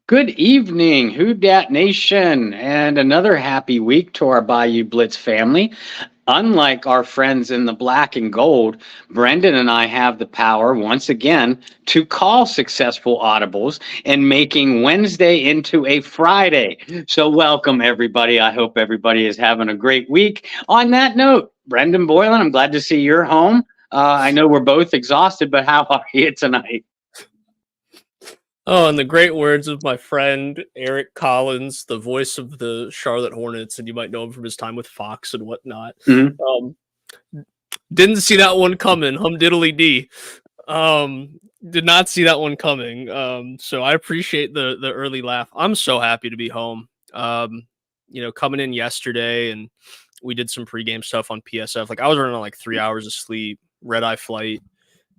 Good evening, Who Dat Nation, and another happy week to our Bayou Blitz family. Unlike our friends in the black and gold, Brendan and I have the power once again to call successful audibles and making Wednesday into a Friday. So, welcome everybody. I hope everybody is having a great week. On that note, Brendan Boylan, I'm glad to see you're home. I know we're both exhausted, but how are you tonight? Oh, in the great words of my friend Eric Collins, the voice of the Charlotte Hornets, and you might know him from his time with Fox and whatnot. Mhm. Didn't see that one coming. Hum diddly dee. Did not see that one coming. So I appreciate the early laugh. I'm so happy to be home. Coming in yesterday and we did some pregame stuff on PSF. Like I was running on like 3 hours of sleep, red eye flight,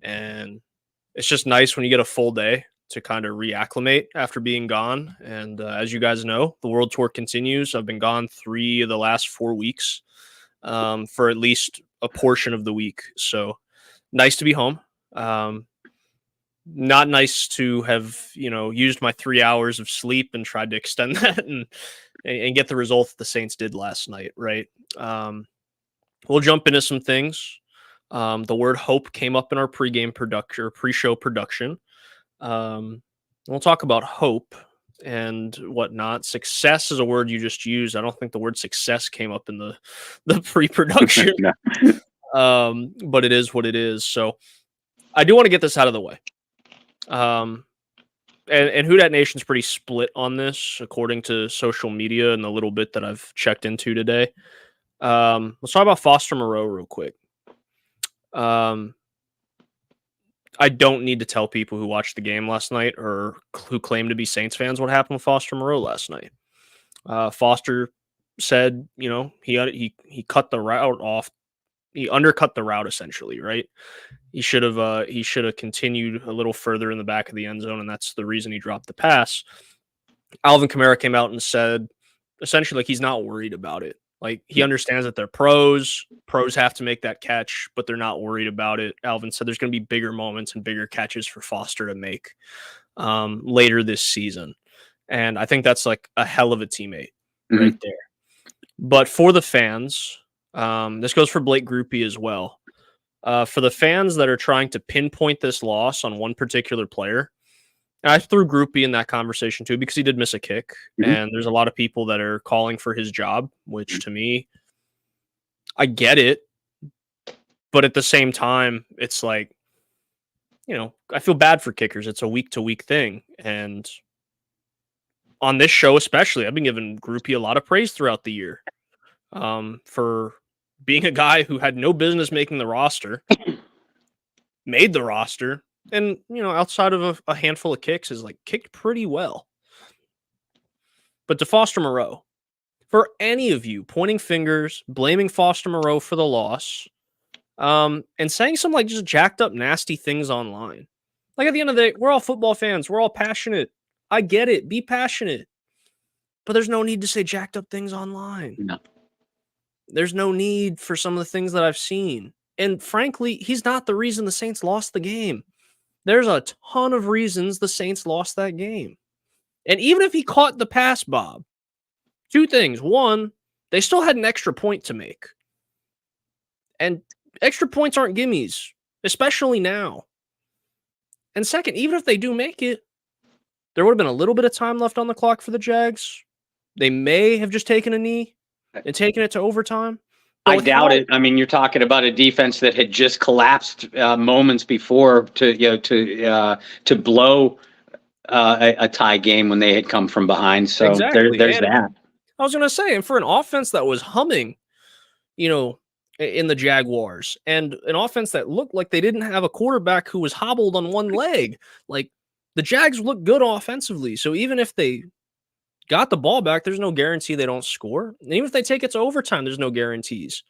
and it's just nice when you get a full day to kind of reacclimate after being gone. And as you guys know, the world tour continues. I've been gone 3 of the last 4 weeks for at least a portion of the week. So nice to be home. Not nice to have, used my 3 hours of sleep and tried to extend that and get the result that the Saints did last night, right? We'll jump into some things. The word hope came up in our pregame production or pre-show production. We'll talk about hope and whatnot. Success is a word you just used. I don't think the word success came up in the pre-production. But it is what it is. So I do want to get this out of the way. And Who Dat Nation's pretty split on this, according to social media and the little bit that I've checked into today. Let's talk about Foster Moreau real quick. I don't need to tell people who watched the game last night or who claim to be Saints fans what happened with Foster Moreau last night. Foster said, he cut the route off. He undercut the route essentially, right? He should have continued a little further in the back of the end zone, and that's the reason he dropped the pass. Alvin Kamara came out and said essentially like he's not worried about it. Like he understands that they're pros. Pros have to make that catch, but they're not worried about it. Alvin said there's going to be bigger moments and bigger catches for Foster to make later this season. And I think that's like a hell of a teammate right there. But for the fans, this goes for Blake Groupie as well. For the fans that are trying to pinpoint this loss on one particular player, and I threw Groupie in that conversation too because he did miss a kick, and there's a lot of people that are calling for his job, which to me, I get it, but at the same time, it's like, I feel bad for kickers. It's a week-to-week thing, and on this show especially, I've been giving Groupie a lot of praise throughout the year for being a guy who had no business making the roster, made the roster, and, outside of a handful of kicks, is like kicked pretty well. But to Foster Moreau, for any of you pointing fingers, blaming Foster Moreau for the loss, and saying some like just jacked up, nasty things online. Like at the end of the day, we're all football fans. We're all passionate. I get it. Be passionate. But there's no need to say jacked up things online. No. There's no need for some of the things that I've seen. And frankly, he's not the reason the Saints lost the game. There's a ton of reasons the Saints lost that game. And even if he caught the pass, Bob, 2 things. One, they still had an extra point to make. And extra points aren't gimmies, especially now. And second, even if they do make it, there would have been a little bit of time left on the clock for the Jags. They may have just taken a knee and taken it to overtime. I doubt it. I mean, you're talking about a defense that had just collapsed moments before to blow a tie game when they had come from behind. So exactly. there's that. I was going to say, and for an offense that was humming, in the Jaguars, and an offense that looked like they didn't have a quarterback who was hobbled on one leg, like the Jags look good offensively. So even if they got the ball back, there's no guarantee they don't score. And even if they take it to overtime, there's no guarantees.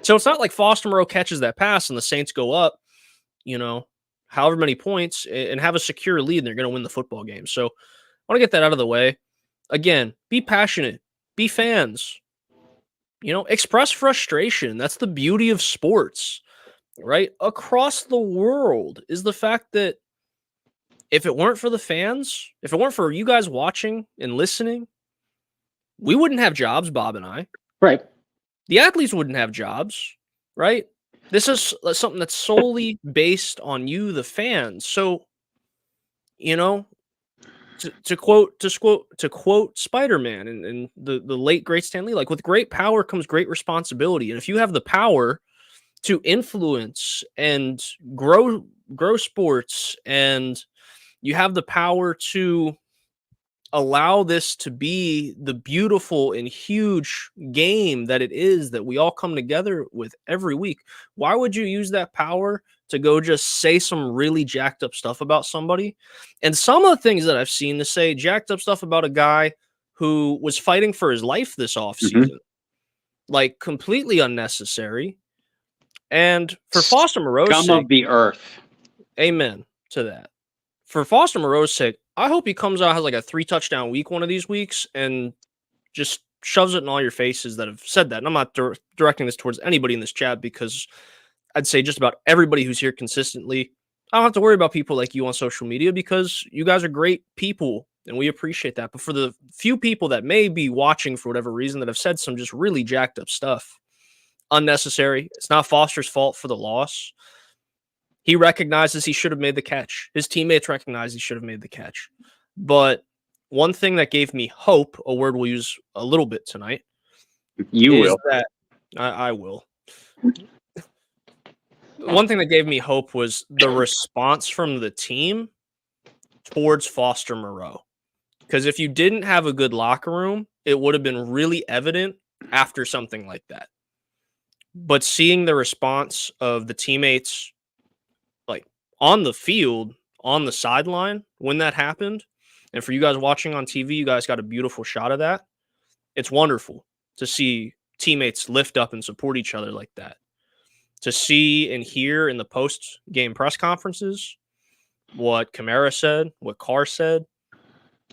So it's not like Foster Moreau catches that pass and the Saints go up, however many points and have a secure lead and they're going to win the football game. So I want to get that out of the way. Again, be passionate, be fans, express frustration. That's the beauty of sports, right? Across the world is the fact that if it weren't for the fans, if it weren't for you guys watching and listening, we wouldn't have jobs, Bob and I. Right. The athletes wouldn't have jobs, right? This is something that's solely based on you, the fans. So, you know, to quote Spider-Man and the late great Stan Lee, like with great power comes great responsibility. And if you have the power to influence and grow sports, and you have the power to allow this to be the beautiful and huge game that it is, that we all come together with every week, why would you use that power to go just say some really jacked up stuff about somebody? And some of the things that I've seen to say jacked up stuff about a guy who was fighting for his life this offseason, like completely unnecessary. And for Foster Moreau's Scum sake, of the earth. amen to that. For Foster Moreau's sake, I hope he comes out, has like a 3 touchdown week one of these weeks, and just shoves it in all your faces that have said that. And I'm not directing this towards anybody in this chat, because I'd say just about everybody who's here consistently, I don't have to worry about people like you on social media, because you guys are great people and we appreciate that. But for the few people that may be watching for whatever reason that have said some just really jacked up stuff, unnecessary. It's not Foster's fault for the loss. He recognizes he should have made the catch. His teammates recognize he should have made the catch. But one thing that gave me hope, a word we'll use a little bit tonight, You is will. that I will. One thing that gave me hope was the response from the team towards Foster Moreau. Because if you didn't have a good locker room, it would have been really evident after something like that. But seeing the response of the teammates, like on the field, on the sideline, when that happened, and for you guys watching on TV, you guys got a beautiful shot of that. It's wonderful to see teammates lift up and support each other like that. To see and hear in the post-game press conferences what Kamara said, what Carr said,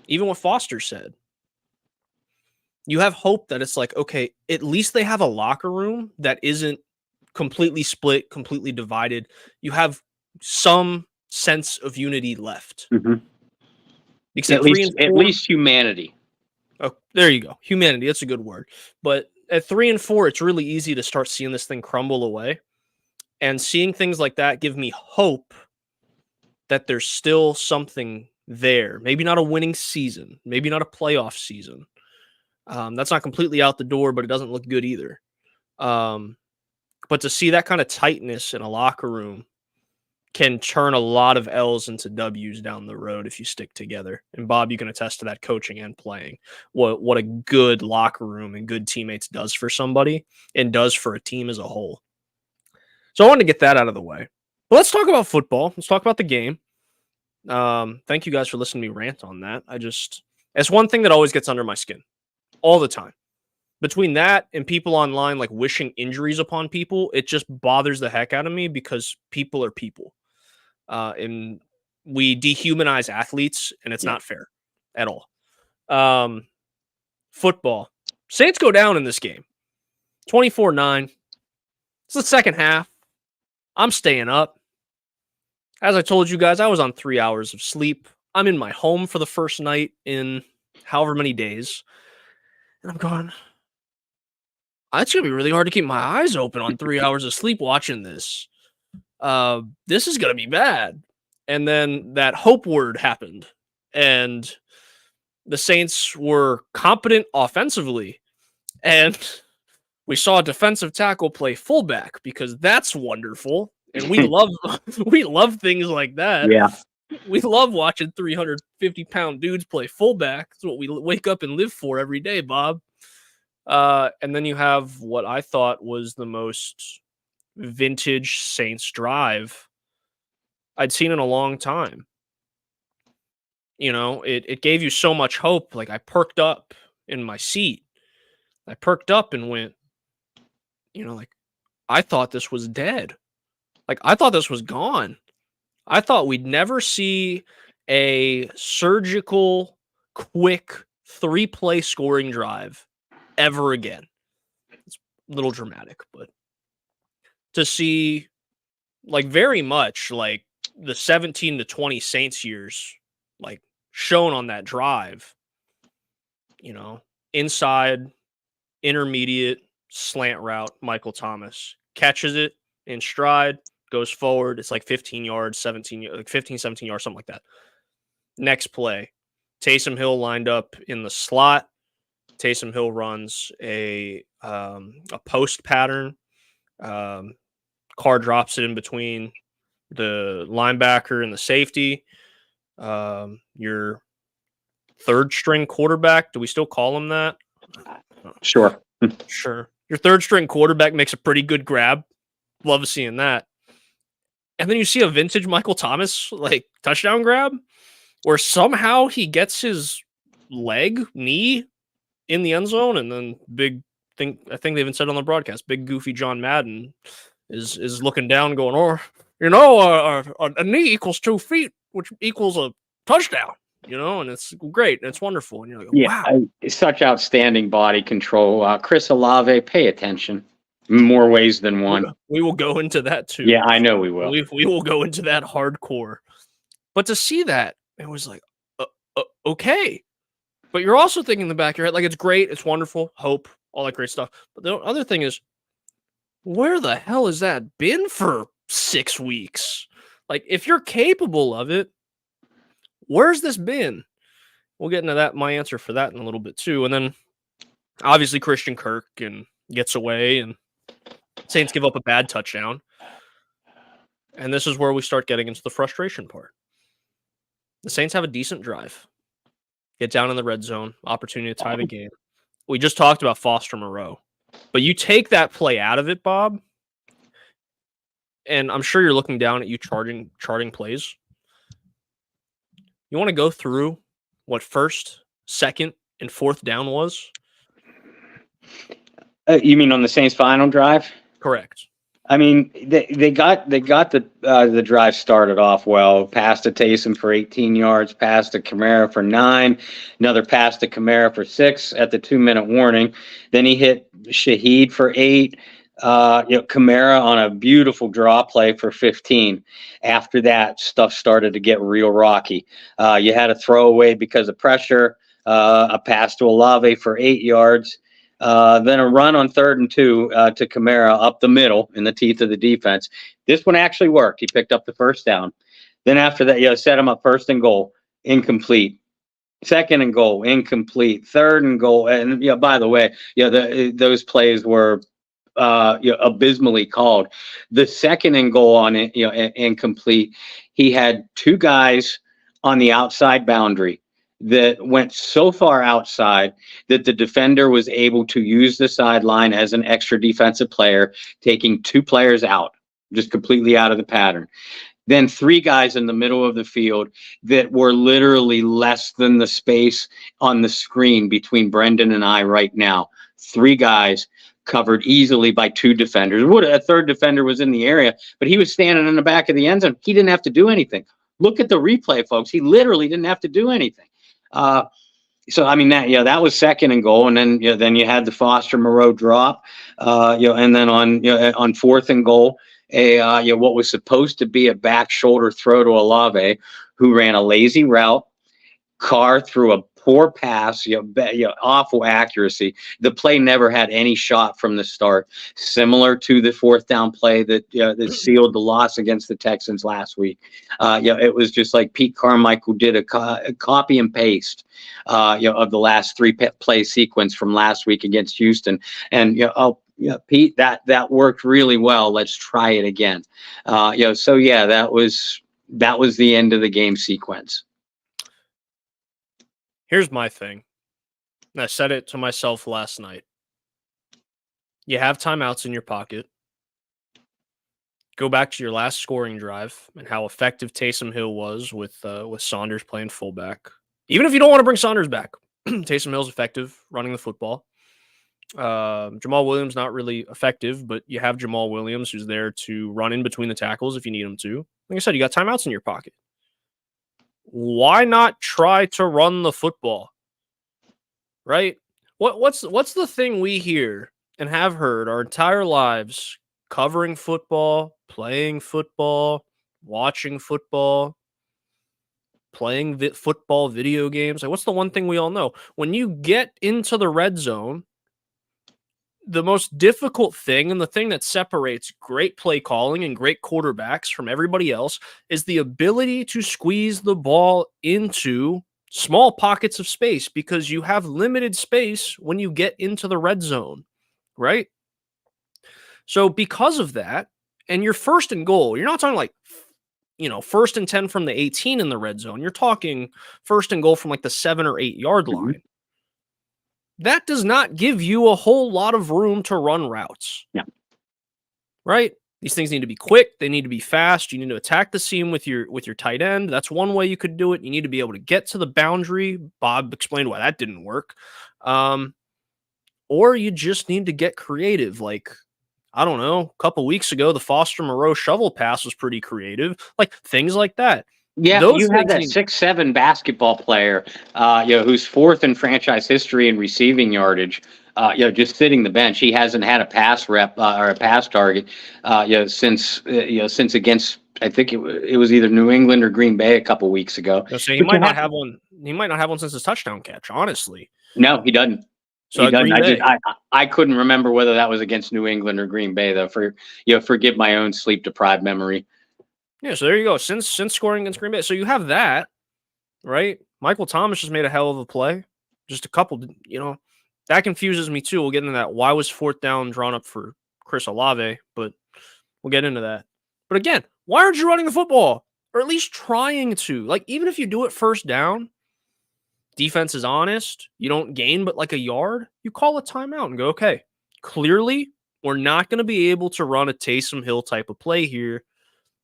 even what Foster said. You have hope that it's like, okay, at least they have a locker room that isn't completely split, completely divided. You have some sense of unity left. Because at least humanity. Oh, there you go. Humanity. That's a good word. But at 3 and 4, it's really easy to start seeing this thing crumble away. And seeing things like that give me hope that there's still something there. Maybe not a winning season. Maybe not a playoff season. That's not completely out the door, but it doesn't look good either. But to see that kind of tightness in a locker room can turn a lot of L's into W's down the road if you stick together. And Bob, you can attest to that, coaching and playing. What a good locker room and good teammates does for somebody and does for a team as a whole. So I wanted to get that out of the way. But let's talk about football. Let's talk about the game. Thank you guys for listening to me rant on that. It's one thing that always gets under my skin all the time. Between that and people online like wishing injuries upon people, it just bothers the heck out of me, because people are people. And we dehumanize athletes, and it's not fair at all. Football. Saints go down in this game. 24-9. It's the second half. I'm staying up. As I told you guys, I was on 3 hours of sleep. I'm in my home for the first night in however many days. And I'm going, it's going to be really hard to keep my eyes open on 3 hours of sleep watching this. This is going to be bad. And then that hope word happened. And the Saints were competent offensively. And we saw a defensive tackle play fullback, because that's wonderful. And we love things like that. Yeah. We love watching 350-pound dudes play fullback. That's what we wake up and live for every day, Bob. And then you have what I thought was the most vintage Saints drive I'd seen in a long time. You know, it gave you so much hope. Like, I perked up in my seat. I perked up and went, like, I thought this was dead. Like, I thought this was gone. I thought we'd never see a surgical, quick 3-play scoring drive ever again. It's a little dramatic, but to see, like, very much like the 17-20 Saints years, like shown on that drive, inside, intermediate, slant route, Michael Thomas catches it in stride, goes forward. It's like 15 yards, 15, 17 yards, something like that. Next play, Taysom Hill lined up in the slot. Taysom Hill runs a post pattern. Carr drops it in between the linebacker and the safety. Your third string quarterback, do we still call him that? Sure. Sure. Your third string quarterback makes a pretty good grab. Love seeing that. And then you see a vintage Michael Thomas like touchdown grab where somehow he gets his knee in the end zone, and then I think they even said on the broadcast, big goofy John Madden is looking down going, a knee equals 2 feet, which equals a touchdown, and it's great and it's wonderful. And you're like, wow. Such outstanding body control. Chris Olave, pay attention. More ways than one. We will go into that too. Yeah, I know we will. We will go into that hardcore. But to see that, it was like, okay. But you're also thinking in the back of your head, like, it's great, it's wonderful, hope, all that great stuff. But the other thing is, where the hell has that been for 6 weeks? Like, if you're capable of it, where's this been? We'll get into that, my answer for that in a little bit too. And then, obviously, Christian Kirk gets away, and Saints give up a bad touchdown. And this is where we start getting into the frustration part. The Saints have a decent drive. Get down in the red zone, opportunity to tie the game. We just talked about Foster Moreau. But you take that play out of it, Bob, and I'm sure you're looking down at you charting plays. You want to go through what first, second, and fourth down was? You mean on the Saints' final drive? Correct. I mean, they got the drive started off well. Pass to Taysom for 18 yards, pass to Kamara for 9, another pass to Kamara for 6 at the 2-minute warning. Then he hit Shaheed for 8. Kamara on a beautiful draw play for 15. After that, stuff started to get real rocky. You had a throwaway because of pressure, a pass to Olave for 8 yards. Then a run on 3rd and 2 to Kamara up the middle in the teeth of the defense. This one actually worked. He picked up the first down. Then after that, set him up 1st and goal, incomplete. 2nd and goal, incomplete. 3rd and goal, and by the way, those plays were abysmally called. The 2nd and goal on it, incomplete. He had 2 guys on the outside boundary that went so far outside that the defender was able to use the sideline as an extra defensive player, taking 2 players out, just completely out of the pattern. Then 3 guys in the middle of the field that were literally less than the space on the screen between Brendan and I right now. 3 guys covered easily by 2 defenders. A 3rd defender was in the area, but he was standing in the back of the end zone. He didn't have to do anything. Look at the replay, folks. He literally didn't have to do anything. So I mean that was 2nd and goal, and then you had the Foster Moreau drop, and then on 4th and goal, what was supposed to be a back shoulder throw to Olave, who ran a lazy route. Carr threw a poor pass, awful accuracy. The play never had any shot from the start, similar to the 4th down play that sealed the loss against the Texans last week. It was just like Pete Carmichael did a copy and paste, of the last 3 play sequence from last week against Houston. And Pete, that worked really well. Let's try it again. That was the end of the game sequence. Here's my thing. And I said it to myself last night. You have timeouts in your pocket. Go back to your last scoring drive and how effective Taysom Hill was with Saunders playing fullback. Even if you don't want to bring Saunders back, Taysom Hill's effective running the football. Jamal Williams not really effective, but you have Jamal Williams who's there to run in between the tackles if you need him to. Like I said, you got timeouts in your pocket. Why not try to run the football? Right? What's the thing we hear and have heard our entire lives covering football, playing football, watching football, playing football video games. Like, what's the one thing we all know? When you get into the red zone, the most difficult thing and the thing that separates great play calling and great quarterbacks from everybody else is the ability to squeeze the ball into small pockets of space, because you have limited space when you get into the red zone, right? So because of that, and you're first and goal, you're not talking like, first and 10 from the 18 in the red zone. You're talking first and goal from like the 7 or 8 yard line. That does not give you a whole lot of room to run routes. Yeah. Right? These things need to be quick. They need to be fast. You need to attack the seam with your tight end. That's one way you could do it. You need to be able to get to the boundary. Bob explained why that didn't work. Or you just need to get creative. Like, I don't know, a couple weeks ago, the Foster Moreau shovel pass was pretty creative. Like, things like that. Yeah, you have that 6'7" basketball player, who's fourth in franchise history in receiving yardage. Just sitting the bench. He hasn't had a pass rep or a pass target, since against, I think it was either New England or Green Bay a couple weeks ago. So he might not have one. He might not have one since his touchdown catch. Honestly, no, he doesn't. So he doesn't. I couldn't remember whether that was against New England or Green Bay, though. Forgive my own sleep deprived memory. Yeah, so there you go. Since scoring against Green Bay, so you have that, right? Michael Thomas just made a hell of a play. Just a couple, that confuses me too. We'll get into that. Why was fourth down drawn up for Chris Olave? But we'll get into that. But again, why aren't you running the football? Or at least trying to. Like, even if you do it first down, defense is honest, you don't gain but like a yard, you call a timeout and go, okay, clearly we're not going to be able to run a Taysom Hill type of play here.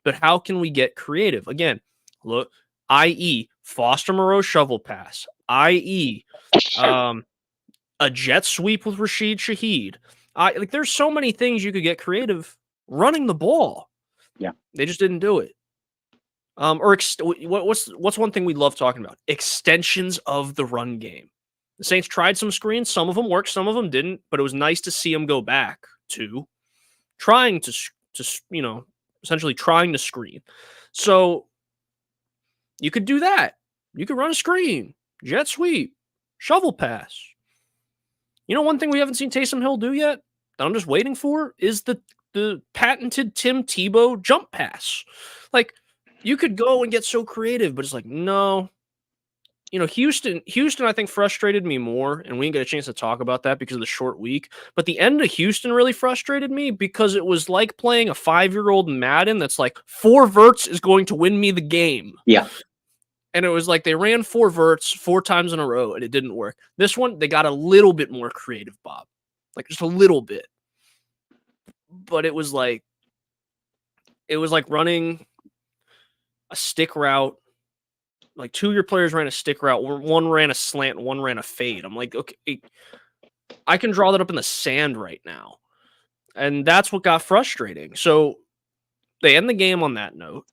But how can we get creative? Again, look, i.e. Foster Moreau shovel pass, i.e. A jet sweep with Rashid Shaheed. There's so many things you could get creative running the ball. Yeah. They just didn't do it. What's one thing we love talking about? Extensions of the run game. The Saints tried some screens. Some of them worked, some of them didn't. But it was nice to see them go back to trying to essentially trying to screen. So you could do that. You could run a screen, jet sweep, shovel pass. One thing we haven't seen Taysom Hill do yet that I'm just waiting for is the patented Tim Tebow jump pass. Like, you could go and get so creative, but it's like, no. Houston, I think, frustrated me more, and we didn't get a chance to talk about that because of the short week. But the end of Houston really frustrated me because it was like playing a 5-year-old Madden that's like 4 verts is going to win me the game. Yeah. And it was like they ran 4 verts 4 times in a row, and it didn't work. This one, they got a little bit more creative, Bob. Like, just a little bit. But it was like running a stick route. Like, 2 of your players ran a stick route, one ran a slant, one ran a fade. I'm like, okay, I can draw that up in the sand right now. And that's what got frustrating. So they end the game on that note.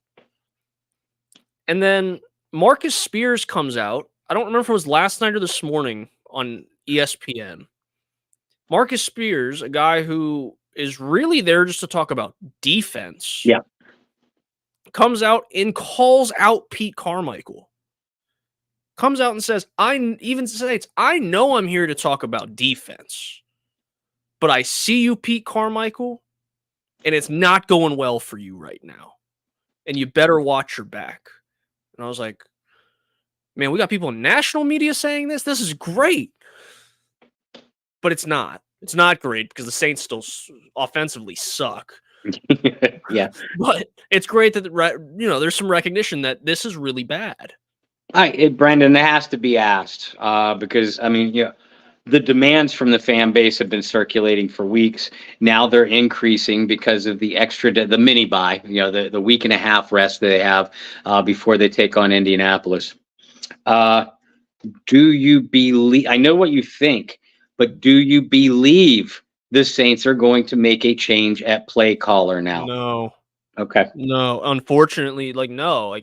And then Marcus Spears comes out. I don't remember if it was last night or this morning on ESPN. Marcus Spears, a guy who is really there just to talk about defense. Yeah. Comes out and calls out Pete Carmichael. Comes out and says, I know I'm here to talk about defense, but I see you, Pete Carmichael, and it's not going well for you right now. And you better watch your back. And I was like, man, we got people in national media saying this. This is great. But it's not. It's not great because the Saints still offensively suck. Yeah. But it's great that, there's some recognition that this is really bad. Brendan, it has to be asked because, the demands from the fan base have been circulating for weeks. Now they're increasing because of the the mini bye, the week and a half rest they have before they take on Indianapolis. Do you believe, I know what you think, but do you believe the Saints are going to make a change at play caller now? No. Okay. No, unfortunately, no.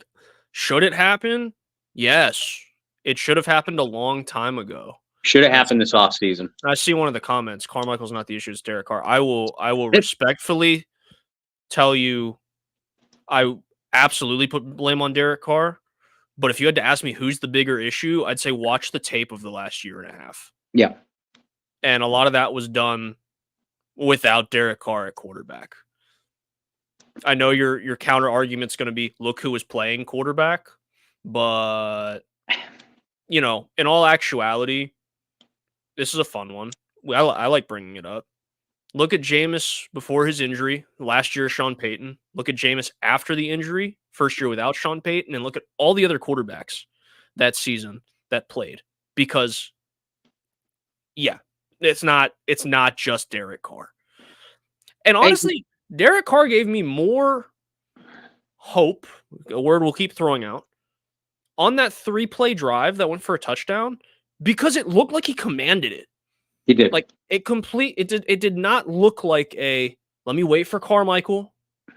Should it happen? Yes. It should have happened a long time ago. Should have happened this offseason. I see one of the comments. Carmichael's not the issue, it's Derek Carr. I will respectfully tell you, I absolutely put blame on Derek Carr. But if you had to ask me who's the bigger issue, I'd say watch the tape of the last year and a half. Yeah. And a lot of that was done without Derek Carr at quarterback. I know your counter argument's going to be, look who was playing quarterback. But, you know, in all actuality, this is a fun one. I like bringing it up. Look at Jameis before his injury, last year, Sean Payton. Look at Jameis after the injury, first year without Sean Payton, and look at all the other quarterbacks that season that played. Because, yeah, it's not just Derek Carr. And honestly, Derek Carr gave me more hope, a word we'll keep throwing out, on that 3-play drive that went for a touchdown because it looked like he commanded it. He did. Like it did not look like a let me wait for Carmichael.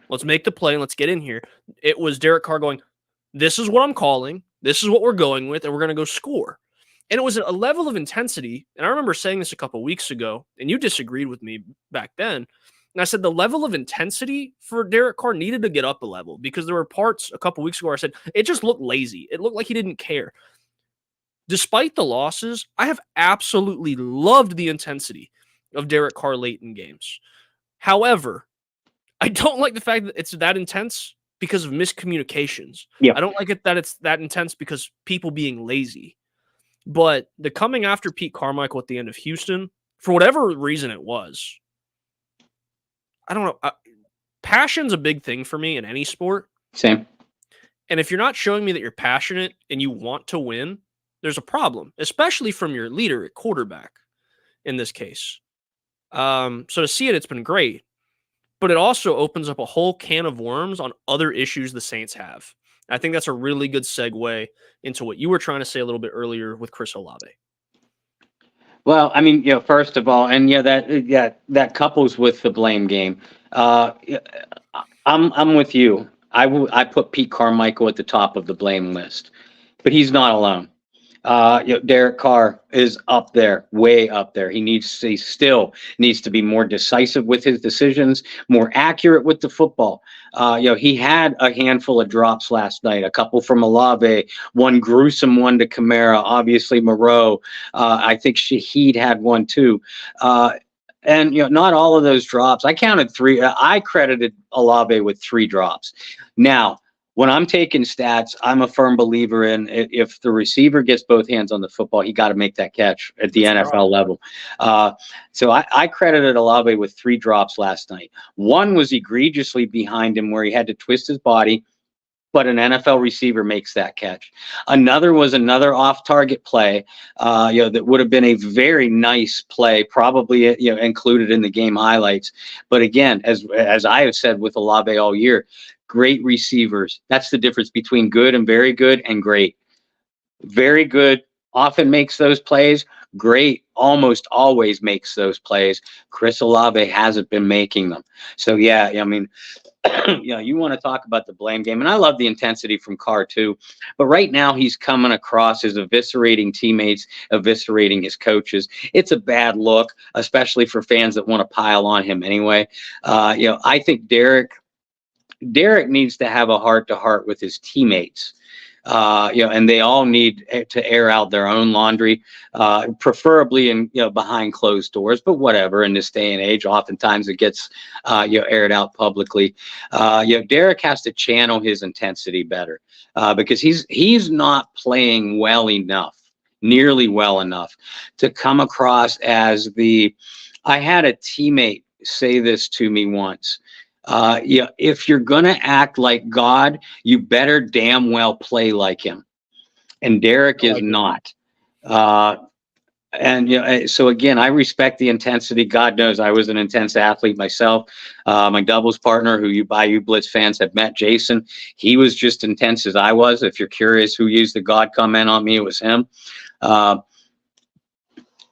Let's make the play and let's get in here. It was Derek Carr going, this is what I'm calling. This is what we're going with, and we're going to go score. And it was a level of intensity. And I remember saying this a couple weeks ago, and you disagreed with me back then. And I said the level of intensity for Derek Carr needed to get up a level because there were parts a couple weeks ago where I said it just looked lazy. It looked like he didn't care. Despite the losses, I have absolutely loved the intensity of Derek Carr late in games. However, I don't like the fact that it's that intense because of miscommunications. Yeah. I don't like it that it's that intense because people being lazy. But the coming after Pete Carmichael at the end of Houston, for whatever reason it was, I don't know. Passion's a big thing for me in any sport. Same. And if you're not showing me that you're passionate and you want to win, there's a problem, especially from your leader at quarterback in this case. So to see it, it's been great. But it also opens up a whole can of worms on other issues the Saints have. I think that's a really good segue into what you were trying to say a little bit earlier with Chris Olave. Well, I mean, first of all, and that couples with the blame game. I'm with you. I put Pete Carmichael at the top of the blame list, but he's not alone. Derek Carr is up there, way up there. He still needs to be more decisive with his decisions, more accurate with the football. He had a handful of drops last night, a couple from Olave, one gruesome one to Kamara, obviously Moreau. I think Shaheed had one too. And not all of those drops. I counted 3. I credited Olave with 3 drops. Now, when I'm taking stats, I'm a firm believer in if the receiver gets both hands on the football, he got to make that catch at the NFL level. So I credited Olave with 3 drops last night. One was egregiously behind him where he had to twist his body, but an NFL receiver makes that catch. Another was another off-target play, that would have been a very nice play, probably included in the game highlights. But again, as I have said with Olave all year, great receivers. That's the difference between good and very good and great. Very good often makes those plays. Great almost always makes those plays. Chris Olave hasn't been making them. So yeah, I mean, you want to talk about the blame game, and I love the intensity from Carr too. But right now he's coming across as eviscerating teammates, eviscerating his coaches. It's a bad look, especially for fans that want to pile on him anyway. I think Derek needs to have a heart-to-heart with his teammates, and they all need to air out their own laundry, preferably in behind closed doors. But whatever, in this day and age, oftentimes it gets aired out publicly. Derek has to channel his intensity better because he's not playing well enough, nearly well enough, to come across as the. I had a teammate say this to me once. If you're going to act like God, you better damn well play like him. And Derek is not. So again, I respect the intensity. God knows I was an intense athlete myself. My doubles partner, who you Bayou Blitz fans have met, Jason, he was just intense as I was. If you're curious who used the God comment on me, it was him.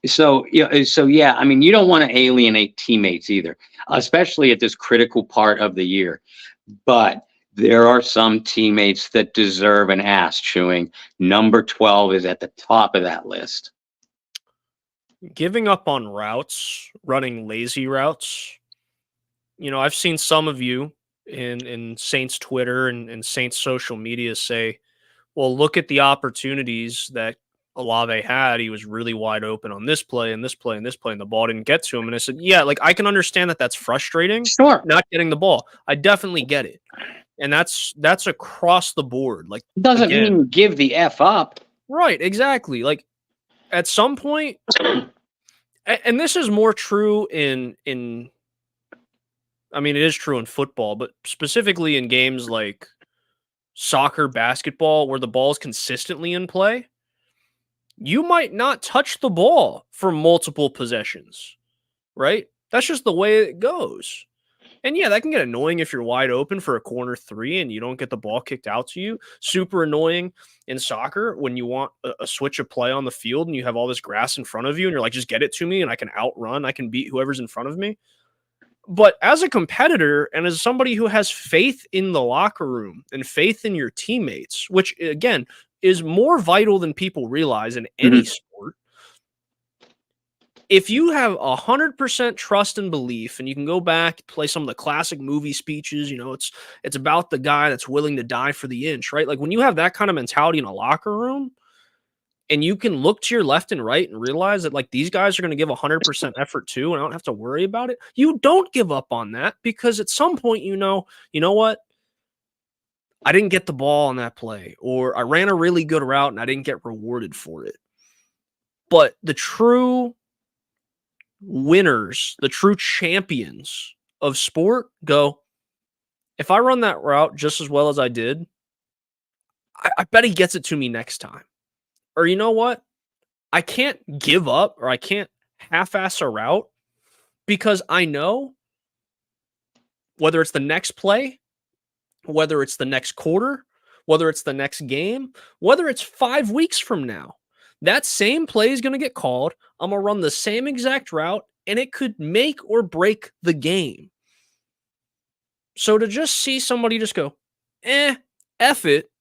So I mean, you don't want to alienate teammates either, especially at this critical part of the year. But there are some teammates that deserve an ass chewing. Number 12 is at the top of that list. Giving up on routes, running lazy routes. I've seen some of you in Saints Twitter and Saints social media say, well, look at the opportunities that Olave had. He was really wide open on this play and this play and this play, and the ball didn't get to him. And I said, yeah, like I can understand that that's frustrating, Sure. not getting the ball. I definitely get it. And that's across the board. Like, Doesn't again, mean give the F up. right, exactly. Like at some point, and this is more true in I mean, it is true in football, but specifically in games like soccer, basketball, where the ball is consistently in play, you might not touch the ball for multiple possessions, right? That's just the way it goes. And yeah, that can get annoying if you're wide open for a corner three and you don't get the ball kicked out to you. Super annoying in soccer when you want a switch of play on the field and you have all this grass in front of you and you're like, just get it to me and I can outrun, I can beat whoever's in front of me. But as a competitor and as somebody who has faith in the locker room and faith in your teammates, which again is more vital than people realize in any sport, if you have 100% trust and belief, and you can go back, play some of the classic movie speeches, you know, it's about the guy that's willing to die for the inch, right? Like when you have that kind of mentality in a locker room, and you can look to your left and right and realize that like these guys are going to give 100% effort too, and I don't have to worry about it. You don't give up on that because at some point, you know what? I didn't get the ball on that play, or I ran a really good route and I didn't get rewarded for it. But the true winners, the true champions of sport go, if I run that route just as well as I did, I bet he gets it to me next time. Or you know what? I can't give up or I can't half-ass a route because I know whether it's the next play, whether it's the next quarter, whether it's the next game, whether it's 5 weeks from now, that same play is going to get called. I'm going to run the same exact route, and it could make or break the game. So to just see somebody just go, F it,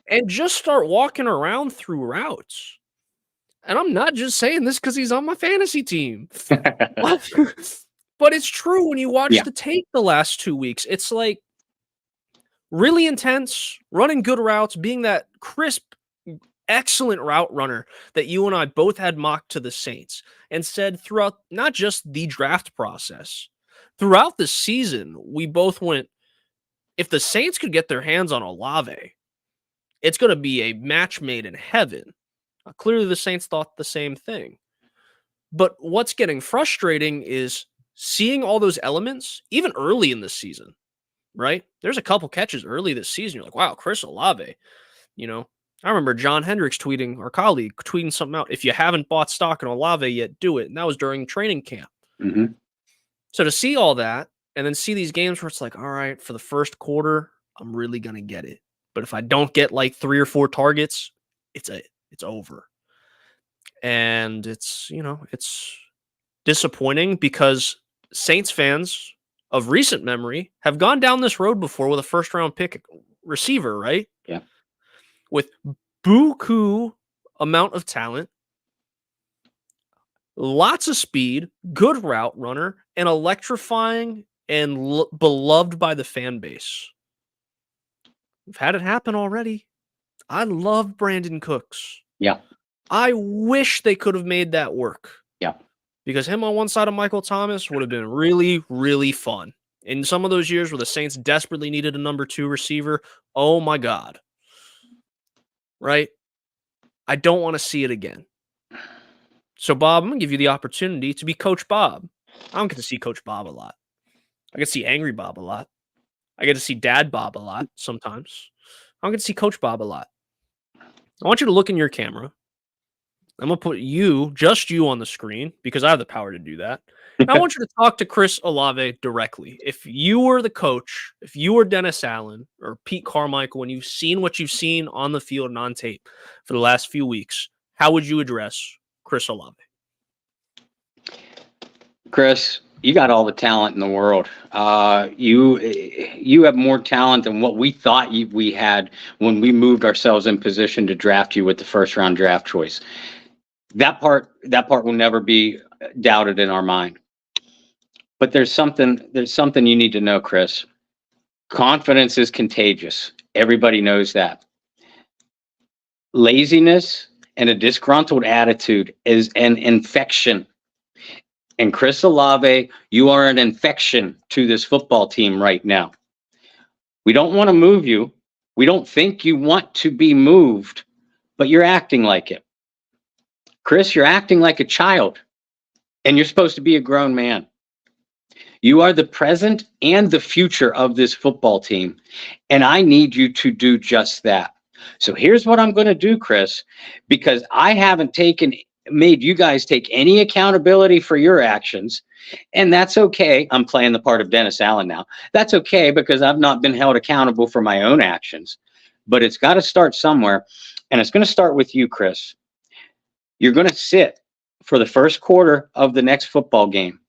and just start walking around through routes. And I'm not just saying this because he's on my fantasy team. But it's true when you watch the tape the last 2 weeks. It's like really intense, running good routes, being that crisp, excellent route runner that you and I both had mocked to the Saints and said throughout not just the draft process, throughout the season, we both went, if the Saints could get their hands on Olave, it's going to be a match made in heaven. Clearly, the Saints thought the same thing. But what's getting frustrating is seeing all those elements, even early in the season, right? There's a couple catches early this season. You're like, wow, Chris Olave. You know, I remember John Hendricks tweeting, our colleague, tweeting something out. If you haven't bought stock in Olave yet, do it. And that was during training camp. Mm-hmm. So to see all that and then see these games where it's like, all right, for the first quarter, I'm really going to get it. But if I don't get like 3 or 4 targets, it's over. And it's disappointing because Saints fans of recent memory have gone down this road before with a first-round pick receiver, right? Yeah. With buku amount of talent, lots of speed, good route runner, and electrifying and beloved by the fan base. We've had it happen already. I love Brandon Cooks. Yeah. I wish they could have made that work. Yeah. Because him on one side of Michael Thomas would have been really, really fun. In some of those years where the Saints desperately needed a number 2 receiver, oh my God. Right? I don't want to see it again. So, Bob, I'm going to give you the opportunity to be Coach Bob. I don't get to see Coach Bob a lot. I get to see Angry Bob a lot. I get to see Dad Bob a lot sometimes. I don't get to see Coach Bob a lot. I want you to look in your camera. I'm going to put just you on the screen because I have the power to do that. And I want you to talk to Chris Olave directly. If you were the coach, if you were Dennis Allen or Pete Carmichael, and you've seen what you've seen on the field and on tape for the last few weeks, how would you address Chris Olave? Chris, you got all the talent in the world. You have more talent than what we thought we had when we moved ourselves in position to draft you with the first round draft choice. That part will never be doubted in our mind. But there's something you need to know, Chris. Confidence is contagious. Everybody knows that. Laziness and a disgruntled attitude is an infection. And Chris Olave, you are an infection to this football team right now. We don't want to move you. We don't think you want to be moved, but you're acting like it. Chris, you're acting like a child, and you're supposed to be a grown man. You are the present and the future of this football team, and I need you to do just that. So here's what I'm going to do, Chris, because I haven't made you guys take any accountability for your actions, and that's okay. I'm playing the part of Dennis Allen now. That's okay because I've not been held accountable for my own actions, but it's got to start somewhere, and it's going to start with you, Chris. You're going to sit for the first quarter of the next football game.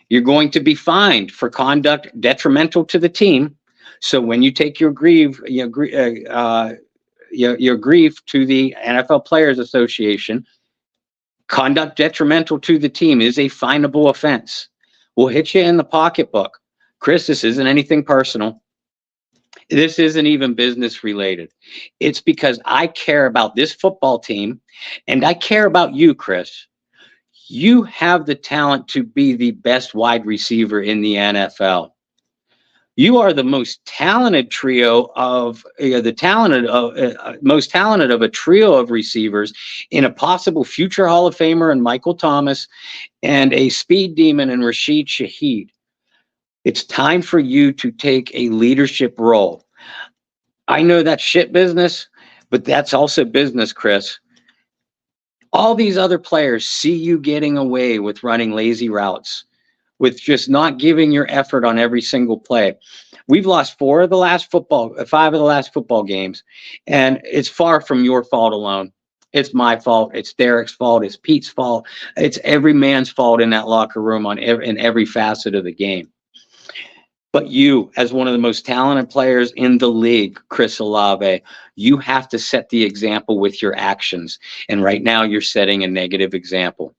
You're going to be fined for conduct detrimental to the team. So when you take your grief to the NFL Players Association, conduct detrimental to the team is a finable offense. We'll hit you in the pocketbook. Chris, this isn't anything personal. This isn't even business related. It's because I care about this football team and I care about you, Chris. You have the talent to be the best wide receiver in the NFL. You are the most talented most talented of a trio of receivers in a possible future Hall of Famer in Michael Thomas and a speed demon in Rashid Shaheed. It's time for you to take a leadership role. I know that's shit business, but that's also business, Chris. All these other players see you getting away with running lazy routes, with just not giving your effort on every single play. We've lost 5 of the last football games, and it's far from your fault alone. It's my fault. It's Derek's fault. It's Pete's fault. It's every man's fault in that locker room in every facet of the game. But you, as one of the most talented players in the league, Chris Olave, you have to set the example with your actions. And right now you're setting a negative example.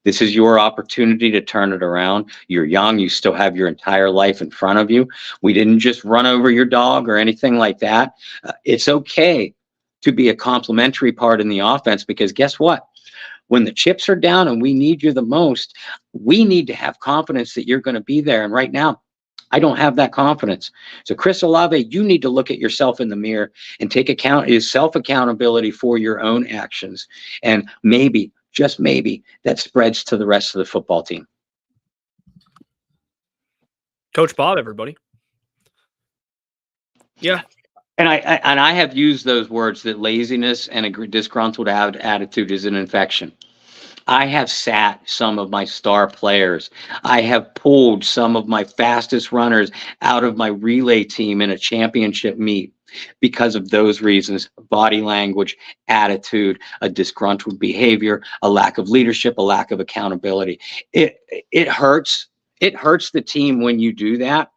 This is your opportunity to turn it around. You're young. You still have your entire life in front of you. We didn't just run over your dog or anything like that. It's okay to be a complementary part in the offense because guess what? When the chips are down and we need you the most, we need to have confidence that you're going to be there. And right now, I don't have that confidence. So, Chris Olave, you need to look at yourself in the mirror and take self-accountability for your own actions. And maybe, just maybe, that spreads to the rest of the football team. Coach Bob, everybody. Yeah. And I have used those words that laziness and a disgruntled attitude is an infection. I have sat some of my star players. I have pulled some of my fastest runners out of my relay team in a championship meet because of those reasons: body language, attitude, a disgruntled behavior, a lack of leadership, a lack of accountability. It hurts. It hurts the team when you do that.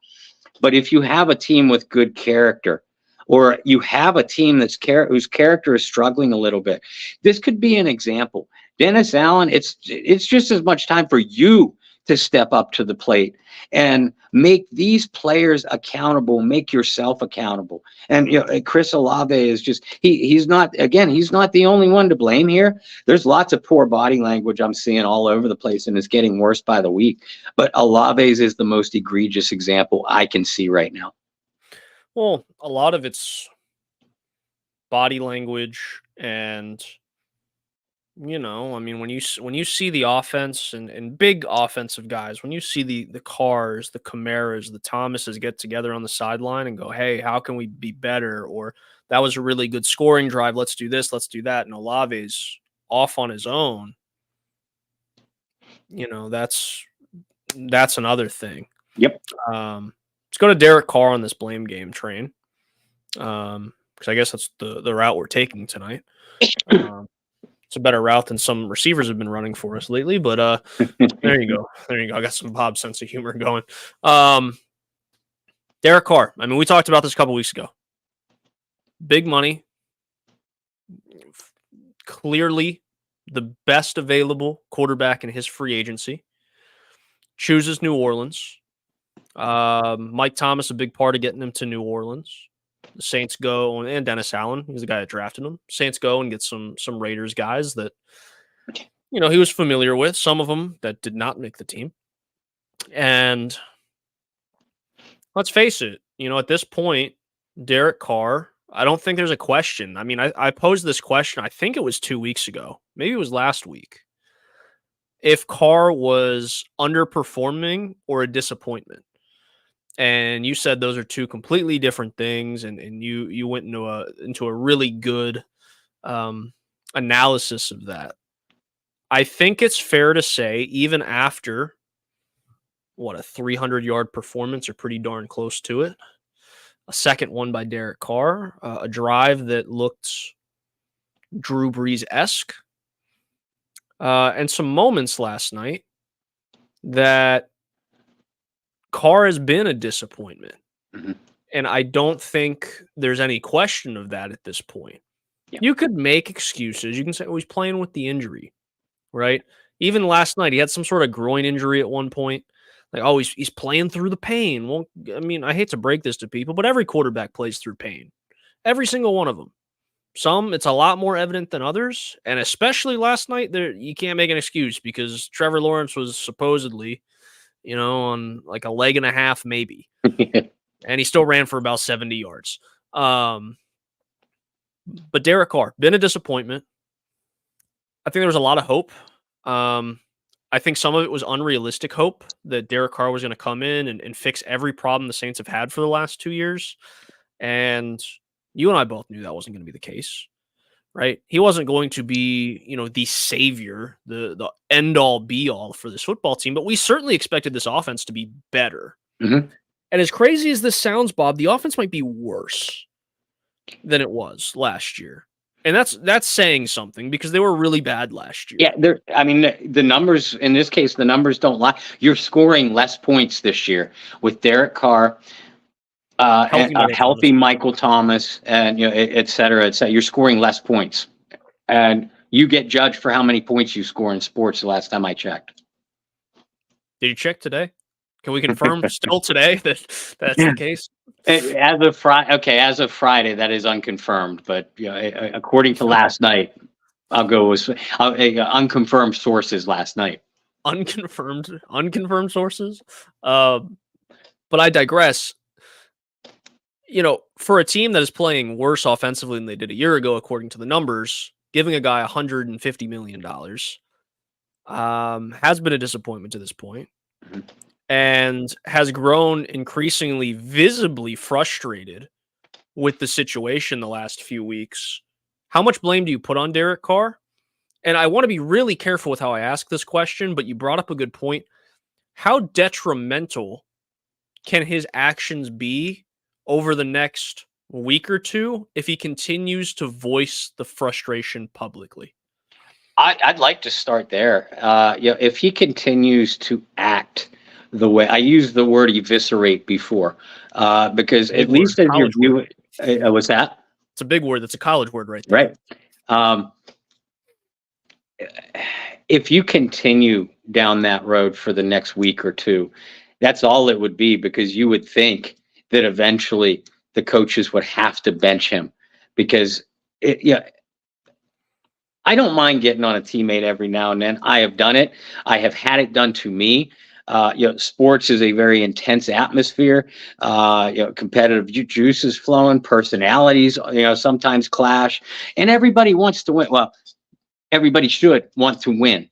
But if you have a team with good character, or you have a team whose character is struggling a little bit, this could be an example. Dennis Allen, it's just as much time for you to step up to the plate and make these players accountable, make yourself accountable. And Chris Olave is just he's not the only one to blame here. There's lots of poor body language I'm seeing all over the place, and it's getting worse by the week. But Olave's is the most egregious example I can see right now. Well, a lot of it's body language and I mean, when you see the offense and big offensive guys, when you see the Cars, the Camaras, the Thomases get together on the sideline and go, "Hey, how can we be better?" Or "That was a really good scoring drive. Let's do this. Let's do that." And Olave's off on his own. That's another thing. Yep. Let's go to Derek Carr on this blame game train. Because I guess that's the route we're taking tonight. It's a better route than some receivers have been running for us lately, but there you go. There you go. I got some Bob sense of humor going. Derek Carr. I mean, we talked about this a couple weeks ago. Big money. Clearly the best available quarterback in his free agency. Chooses New Orleans. Mike Thomas, a big part of getting him to New Orleans. The Saints go, and Dennis Allen, he's the guy that drafted him. Saints go and get some Raiders guys that he was familiar with. Some of them that did not make the team. And let's face it, at this point, Derek Carr, I don't think there's a question. I mean, I posed this question, I think it was 2 weeks ago. Maybe it was last week. If Carr was underperforming or a disappointment. And you said those are two completely different things, and you went into a really good analysis of that. I think it's fair to say, even after a 300-yard performance or pretty darn close to it, a second one by Derek Carr, a drive that looked Drew Brees-esque, and some moments last night that Carr has been a disappointment. Mm-hmm. And I don't think there's any question of that at this point. Yeah. You could make excuses. You can say, he's playing with the injury, right? Even last night, he had some sort of groin injury at one point. Like, he's playing through the pain. Well, I mean, I hate to break this to people, but every quarterback plays through pain. Every single one of them. Some, it's a lot more evident than others. And especially last night, you can't make an excuse because Trevor Lawrence was supposedly on like a leg and a half, maybe. And he still ran for about 70 yards. But Derek Carr, been a disappointment. I think there was a lot of hope. I think some of it was unrealistic hope that Derek Carr was going to come in and fix every problem the Saints have had for the last 2 years. And you and I both knew that wasn't going to be the case. Right? He wasn't going to be, the savior, the end-all, be-all for this football team, but we certainly expected this offense to be better. Mm-hmm. And as crazy as this sounds, Bob, the offense might be worse than it was last year. And that's saying something because they were really bad last year. Yeah, the numbers, in this case, the numbers don't lie. You're scoring less points this year with Derek Carr, healthy Michael Thomas, and et cetera, et cetera. You're scoring less points, and you get judged for how many points you score in sports. The last time I checked. Did you check today? Can we confirm still today that's the case? As of Friday, that is unconfirmed. But according to last night, I'll go with unconfirmed sources last night. Unconfirmed sources. But I digress. For a team that is playing worse offensively than they did a year ago, according to the numbers, giving a guy $150 million has been a disappointment to this point. Mm-hmm. And has grown increasingly visibly frustrated with the situation the last few weeks. How much blame do you put on Derek Carr? And I want to be really careful with how I ask this question, but you brought up a good point. How detrimental can his actions be over the next week or two if he continues to voice the frustration publicly? I'd like to start there. If he continues to act the way I used the word eviscerate before, because at least as you view it, what's that? It's a big word. That's a college word right there. Right. If you continue down that road for the next week or two, that's all it would be, because you would think that eventually the coaches would have to bench him, because I don't mind getting on a teammate every now and then. I have done it. I have had it done to me. Sports is a very intense atmosphere. Competitive juices flowing, personalities, sometimes clash, and everybody wants to win. Well, everybody should want to win.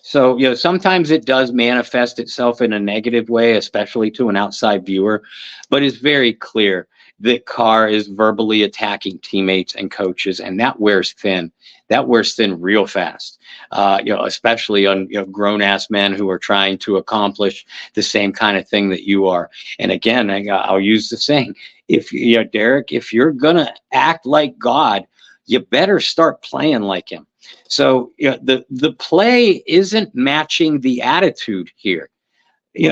So, sometimes it does manifest itself in a negative way, especially to an outside viewer, but it's very clear that Carr is verbally attacking teammates and coaches, and that wears thin. That wears thin real fast, especially on grown-ass men who are trying to accomplish the same kind of thing that you are. And again, I'll use the saying, Derek, if you're going to act like God, you better start playing like him. So the play isn't matching the attitude here.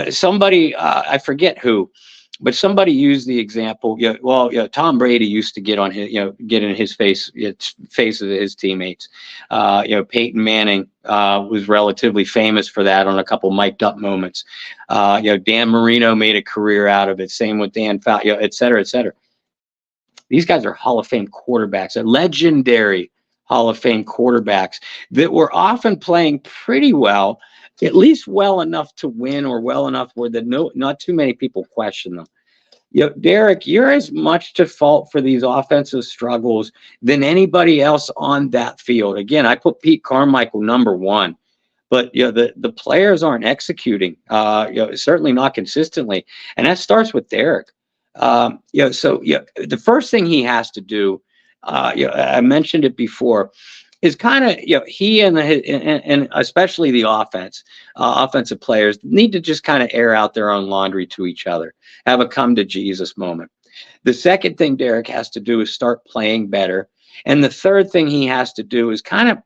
Somebody, I forget who, But somebody used the example. Tom Brady used to get on his, get in his face, face of his teammates. Peyton Manning was relatively famous for that on a couple mic'd up moments. Dan Marino made a career out of it. Same with Dan Fouts, et cetera, et cetera. These guys are Hall of Fame quarterbacks, legendary Hall of Fame quarterbacks that were often playing pretty well, at least well enough to win, or well enough where not too many people question them. Derek, you're as much to fault for these offensive struggles than anybody else on that field. Again, I put Pete Carmichael number one, but the players aren't executing. Certainly not consistently, and that starts with Derek. The first thing he has to do, I mentioned it before, is kind of, he and especially the offensive players need to just kind of air out their own laundry to each other, have a come to Jesus moment. The second thing Derek has to do is start playing better. And the third thing he has to do is kind of,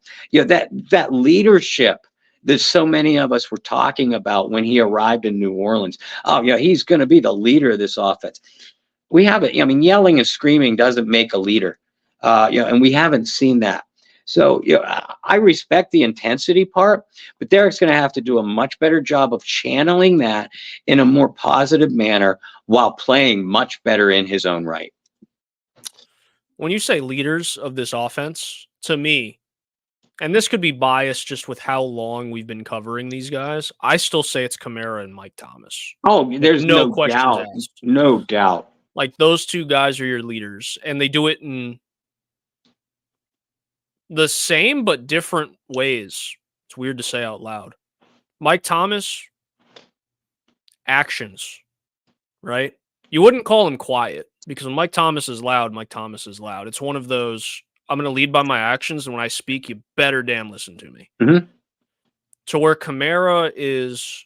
that leadership that so many of us were talking about when he arrived in New Orleans. He's going to be the leader of this offense. We haven't, yelling and screaming doesn't make a leader. And we haven't seen that. So, I respect the intensity part, but Derek's going to have to do a much better job of channeling that in a more positive manner while playing much better in his own right. When you say leaders of this offense, to me, and this could be biased just with how long we've been covering these guys, I still say it's Kamara and Mike Thomas. Oh, there's no questions doubt. asked. No doubt. Like, those two guys are your leaders, and they do it in the same but different ways. It's weird to say out loud. Mike Thomas, actions, right? You wouldn't call him quiet, because when Mike Thomas is loud, Mike Thomas is loud. It's one of those, I'm going to lead by my actions, and when I speak, you better damn listen to me. Mm-hmm. To where Kamara is,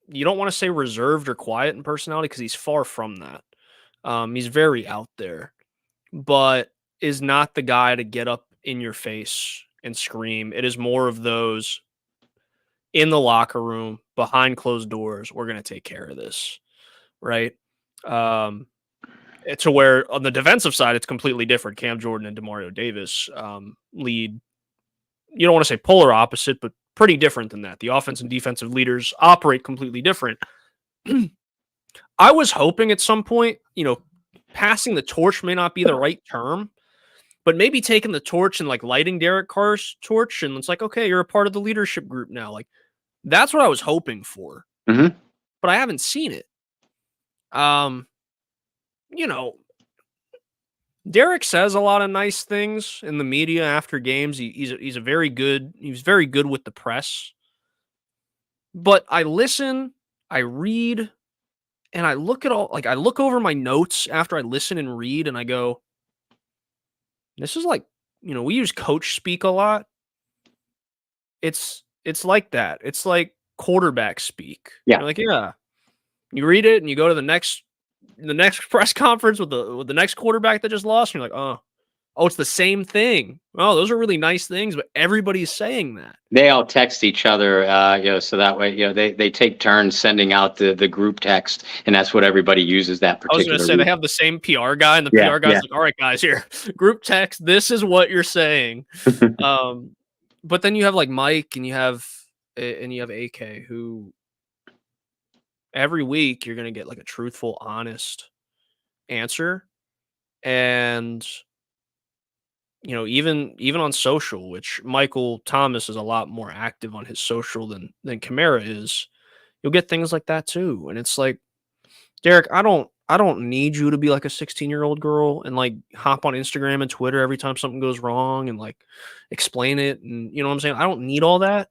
you don't want to say reserved or quiet in personality, because he's far from that. He's very out there, but is not the guy to get up in your face and scream. It is more of those in the locker room, behind closed doors, we're going to take care of this, right? To where on the defensive side, it's completely different. Cam Jordan and Demario Davis lead, you don't want to say polar opposite, but pretty different than that. The offense and defensive leaders operate completely different. I was hoping at some point, passing the torch may not be the right term, but maybe taking the torch and like lighting Derek Carr's torch, and it's like, okay, you're a part of the leadership group now. Like, that's what I was hoping for, but I haven't seen it. Derek says a lot of nice things in the media after games. He's very good with the press. But I listen, I read, and I look at I look over my notes after I listen and read, and I go, this is like, we use coach speak a lot. It's like that. It's like quarterback speak. Yeah. You're like, yeah. You read it and you go to the next press conference with the next quarterback that just lost, and you're like, oh, it's the same thing. Oh, those are really nice things, but everybody's saying that. They all text each other, so that way, they take turns sending out the group text, and that's what everybody uses that particular. I was going to say, they have the same PR guy, and the PR guy's like, all right, guys, here, group text, this is what you're saying. But then you have like Mike, and you have AK, who every week you're going to get like a truthful, honest answer. And even on social, which Michael Thomas is a lot more active on his social than Kamara is, you'll get things like that too. And it's like, Derek, I don't need you to be like a 16-year-old girl and like hop on Instagram and Twitter every time something goes wrong and like explain it. And you know what I'm saying? I don't need all that.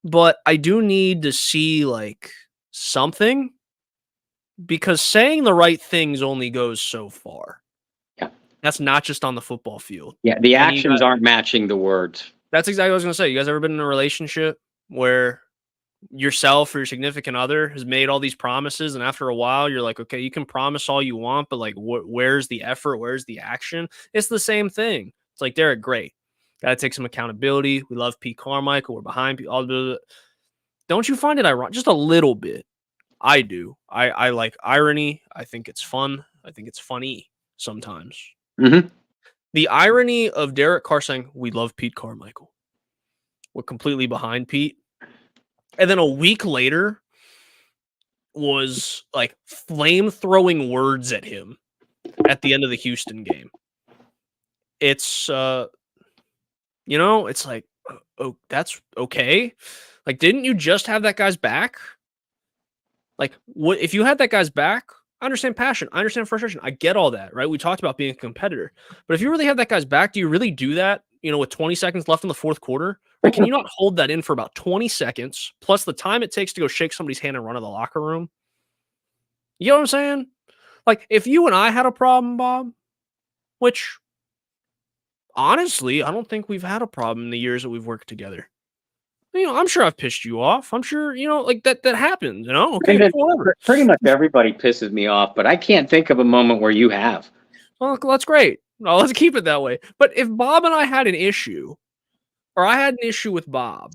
But I do need to see like something, because saying the right things only goes so far. Yeah. That's not just on the football field. Yeah, the actions aren't matching the words. That's exactly what I was going to say. You guys ever been in a relationship where yourself or your significant other has made all these promises, and after a while you're like, okay, you can promise all you want, but like, where's the effort? Where's the action? It's the same thing. It's like, Derek, great. Got to take some accountability. We love Pete Carmichael. We're behind all the. Don't you find it ironic? Just a little bit. I do. I like irony. I think it's fun. I think it's funny sometimes. Mm-hmm. The irony of Derek Carr saying, "We love Pete Carmichael. We're completely behind Pete." And then a week later was like flame throwing words at him at the end of the Houston game. It's it's like, oh, that's okay. Like, didn't you just have that guy's back? Like, what if you had that guy's back? I understand passion. I understand frustration. I get all that, right? We talked about being a competitor. But if you really have that guy's back, do you really do that, with 20 seconds left in the fourth quarter? Or can you not hold that in for about 20 seconds, plus the time it takes to go shake somebody's hand and run to the locker room? You know what I'm saying? Like, if you and I had a problem, Bob, which honestly, I don't think we've had a problem in the years that we've worked together. I'm sure I've pissed you off. I'm sure, like that happens, Okay, And whatever. pretty much everybody pisses me off, but I can't think of a moment where you have. Well, that's great. Well, let's keep it that way. But if Bob and I had an issue, or I had an issue with Bob,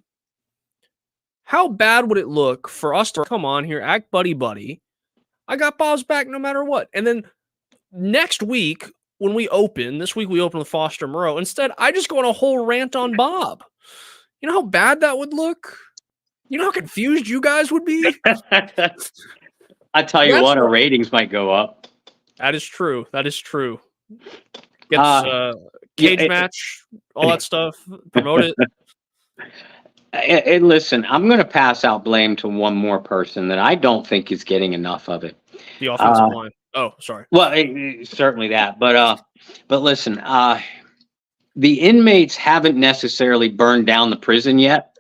how bad would it look for us to come on here, act buddy buddy? I got Bob's back no matter what. And then next week, when this week we open with Foster Moreau. Instead, I just go on a whole rant on Bob. You know how bad that would look? You know how confused you guys would be? I tell you what, our ratings might go up. That is true. Gets cage match, all that stuff. Promote it. And listen, I'm going to pass out blame to one more person that I don't think is getting enough of it. The offensive line. Oh, sorry. Well, certainly that, but listen, the inmates haven't necessarily burned down the prison yet,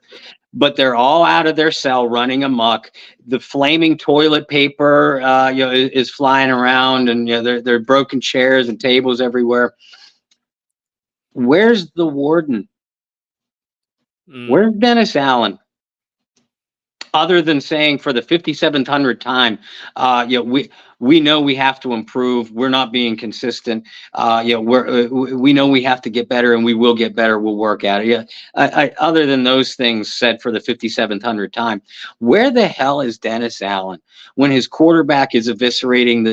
but they're all out of their cell running amok. The flaming toilet paper, is flying around, and there are broken chairs and tables everywhere. Where's the warden? Where's Dennis Allen? Other than saying for the 5700th time, we know we have to improve. We're not being consistent. We know we have to get better, and we will get better. We'll work at it. Other than those things said for the 5700th time, where the hell is Dennis Allen when his quarterback is eviscerating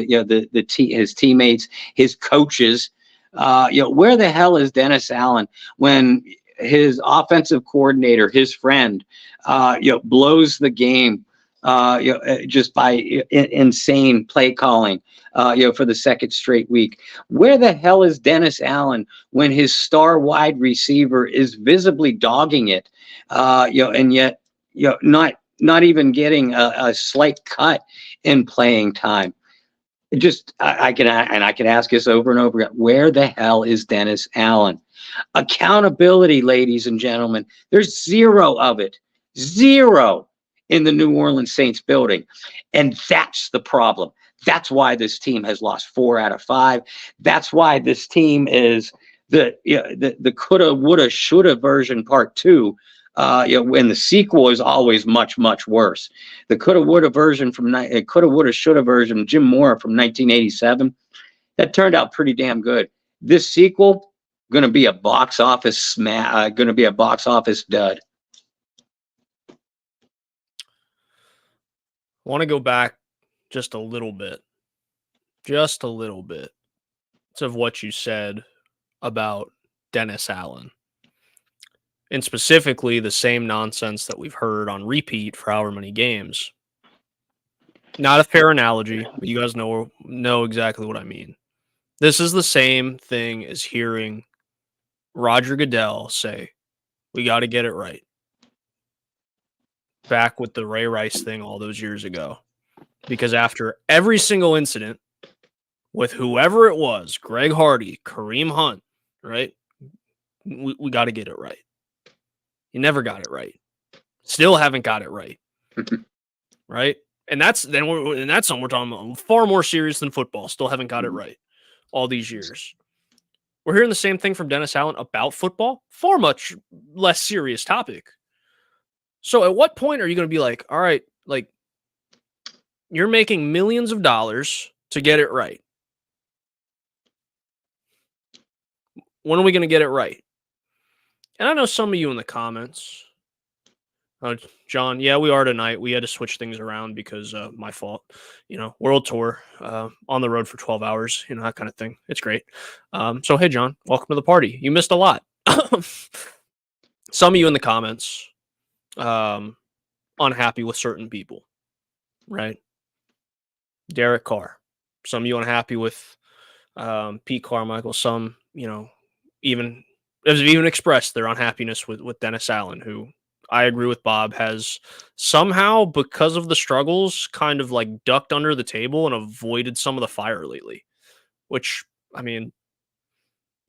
his teammates, his coaches? Where the hell is Dennis Allen when his offensive coordinator, his friend, blows the game, just by insane play calling, for the second straight week? Where the hell is Dennis Allen when his star wide receiver is visibly dogging it, and yet, not even getting a slight cut in playing time? I can ask this over and over again. Where the hell is Dennis Allen? Accountability, ladies and gentlemen. There's zero of it. Zero in the New Orleans Saints building. And that's the problem. That's why this team has lost 4 out of 5. That's why this team is the coulda, woulda, shoulda version part 2. When the sequel is always much, much worse. The coulda, woulda version coulda, woulda, shoulda version, Jim Mora from 1987, that turned out pretty damn good. This sequel, going to be a box office going to be a box office dud. I want to go back just a little bit of what you said about Dennis Allen, and specifically the same nonsense that we've heard on repeat for however many games. Not a fair analogy, but you guys know exactly what I mean. This is the same thing as hearing Roger Goodell say, "We got to get it right." Back with the Ray Rice thing all those years ago. Because after every single incident with whoever it was, Greg Hardy, Kareem Hunt, right? We got to get it right. You never got it right. Still haven't got it right. Right? And that's something we're talking about far more serious than football. Still haven't got it right all these years. We're hearing the same thing from Dennis Allen about football. Far much less serious topic. So at what point are you going to be like, all right, like, you're making millions of dollars to get it right. When are we going to get it right? And I know some of you in the comments John, yeah, we are tonight. We had to switch things around because my fault. World tour, on the road for 12 hours, that kind of thing. It's great. So, hey, John, welcome to the party. You missed a lot. Some of you in the comments, unhappy with certain people, right? Derek Carr. Some of you unhappy with Pete Carmichael. Some, even have even expressed their unhappiness with Dennis Allen, who I agree with Bob, has somehow, because of the struggles, kind of like ducked under the table and avoided some of the fire lately, which, I mean,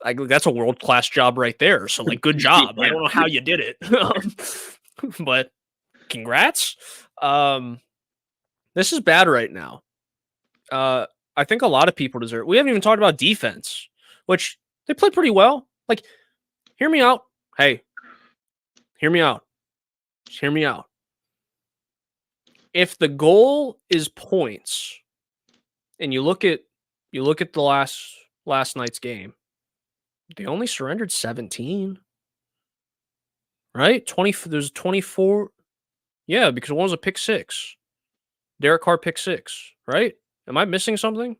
that's a world-class job right there. So, like, good job. I don't know how you did it, but congrats. This is bad right now. I think a lot of people deserve. We haven't even talked about defense, which they played pretty well. Like, hear me out. Hey, hear me out. Just hear me out. If the goal is points, and you look at the last night's game, they only surrendered 17. Right? 20. There's 24. Yeah, because one was a pick six. Derek Carr pick six. Right? Am I missing something?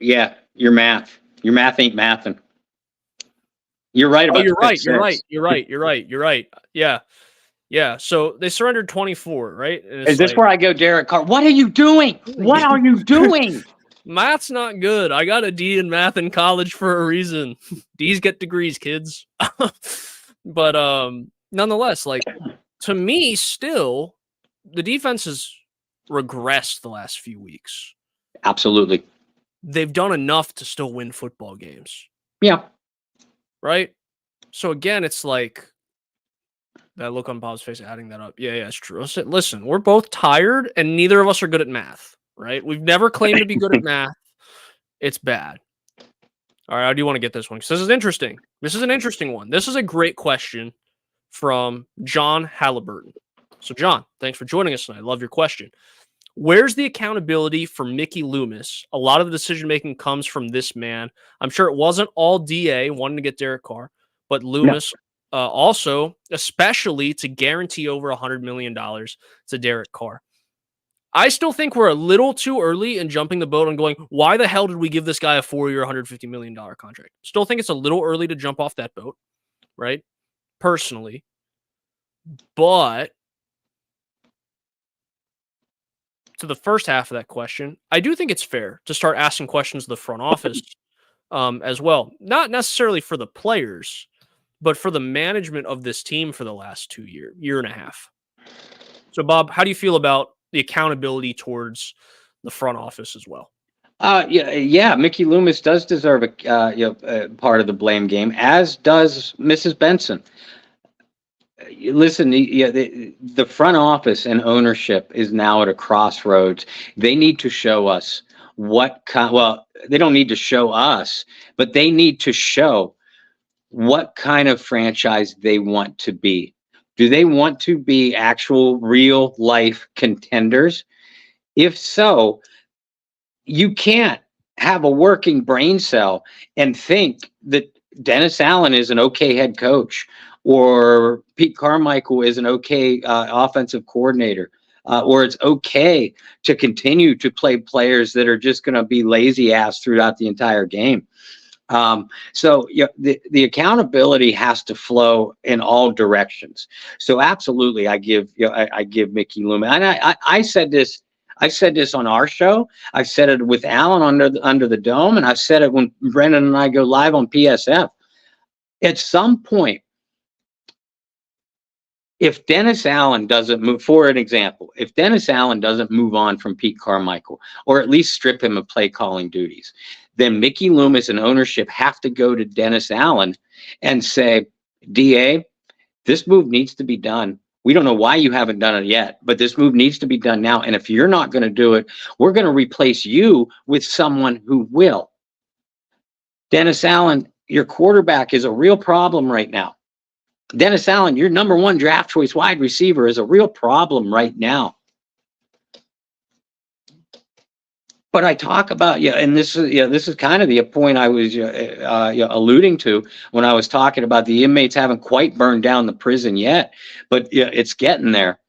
Yeah, your math ain't mathing. You're right about. You're right. Yeah. So they surrendered 24, right? Is this where I go, Derek Carr? What are you doing? What are you doing? Math's not good. I got a D in math in college for a reason. D's get degrees, kids. But nonetheless, like, to me, still, the defense has regressed the last few weeks. Absolutely. They've done enough to still win football games. Yeah. Right? So again, it's like that look on Bob's face adding that up. Yeah, it's true. Listen, we're both tired and neither of us are good at math, right? We've never claimed to be good at math. It's bad. All right, how do you want to get this one? Because this is interesting. This is an interesting one. This is a great question from John Halliburton. So, John, thanks for joining us tonight. I love your question. Where's the accountability for Mickey Loomis? A lot of the decision-making comes from this man. I'm sure it wasn't all DA wanting to get Derek Carr, but Loomis also, especially to guarantee over $100 million to Derek Carr. I still think we're a little too early in jumping the boat and going, why the hell did we give this guy a 4-year, $150 million contract? Still think it's a little early to jump off that boat, right? Personally. But to the first half of that question, I do think it's fair to start asking questions to the front office as well. Not necessarily for the players, but for the management of this team for the last year and a half. So, Bob, how do you feel about the accountability towards the front office as well? Yeah. Mickey Loomis does deserve a part of the blame game, as does Mrs. Benson. Listen, the front office and ownership is now at a crossroads. They need to show us they don't need to show us, but they need to show what kind of franchise they want to be. Do they want to be actual real life contenders? If so, you can't have a working brain cell and think that Dennis Allen is an okay head coach, or Pete Carmichael is an okay offensive coordinator, or it's okay to continue to play players that are just going to be lazy ass throughout the entire game. So the accountability has to flow in all directions. So absolutely, I give Mickey Loomis, and I said this. I said this on our show. I've said it with Alan under the dome, and I've said it when Brendan and I go live on PSF. At some point, if Dennis Allen doesn't move, for an example, if Dennis Allen doesn't move on from Pete Carmichael, or at least strip him of play calling duties, then Mickey Loomis and ownership have to go to Dennis Allen and say, DA, this move needs to be done. We don't know why you haven't done it yet, but this move needs to be done now. And if you're not going to do it, we're going to replace you with someone who will. Dennis Allen, your quarterback is a real problem right now. Dennis Allen, your number one draft choice wide receiver, is a real problem right now. But I talk about, and this is kind of the point I was alluding to when I was talking about the inmates haven't quite burned down the prison yet, but it's getting there.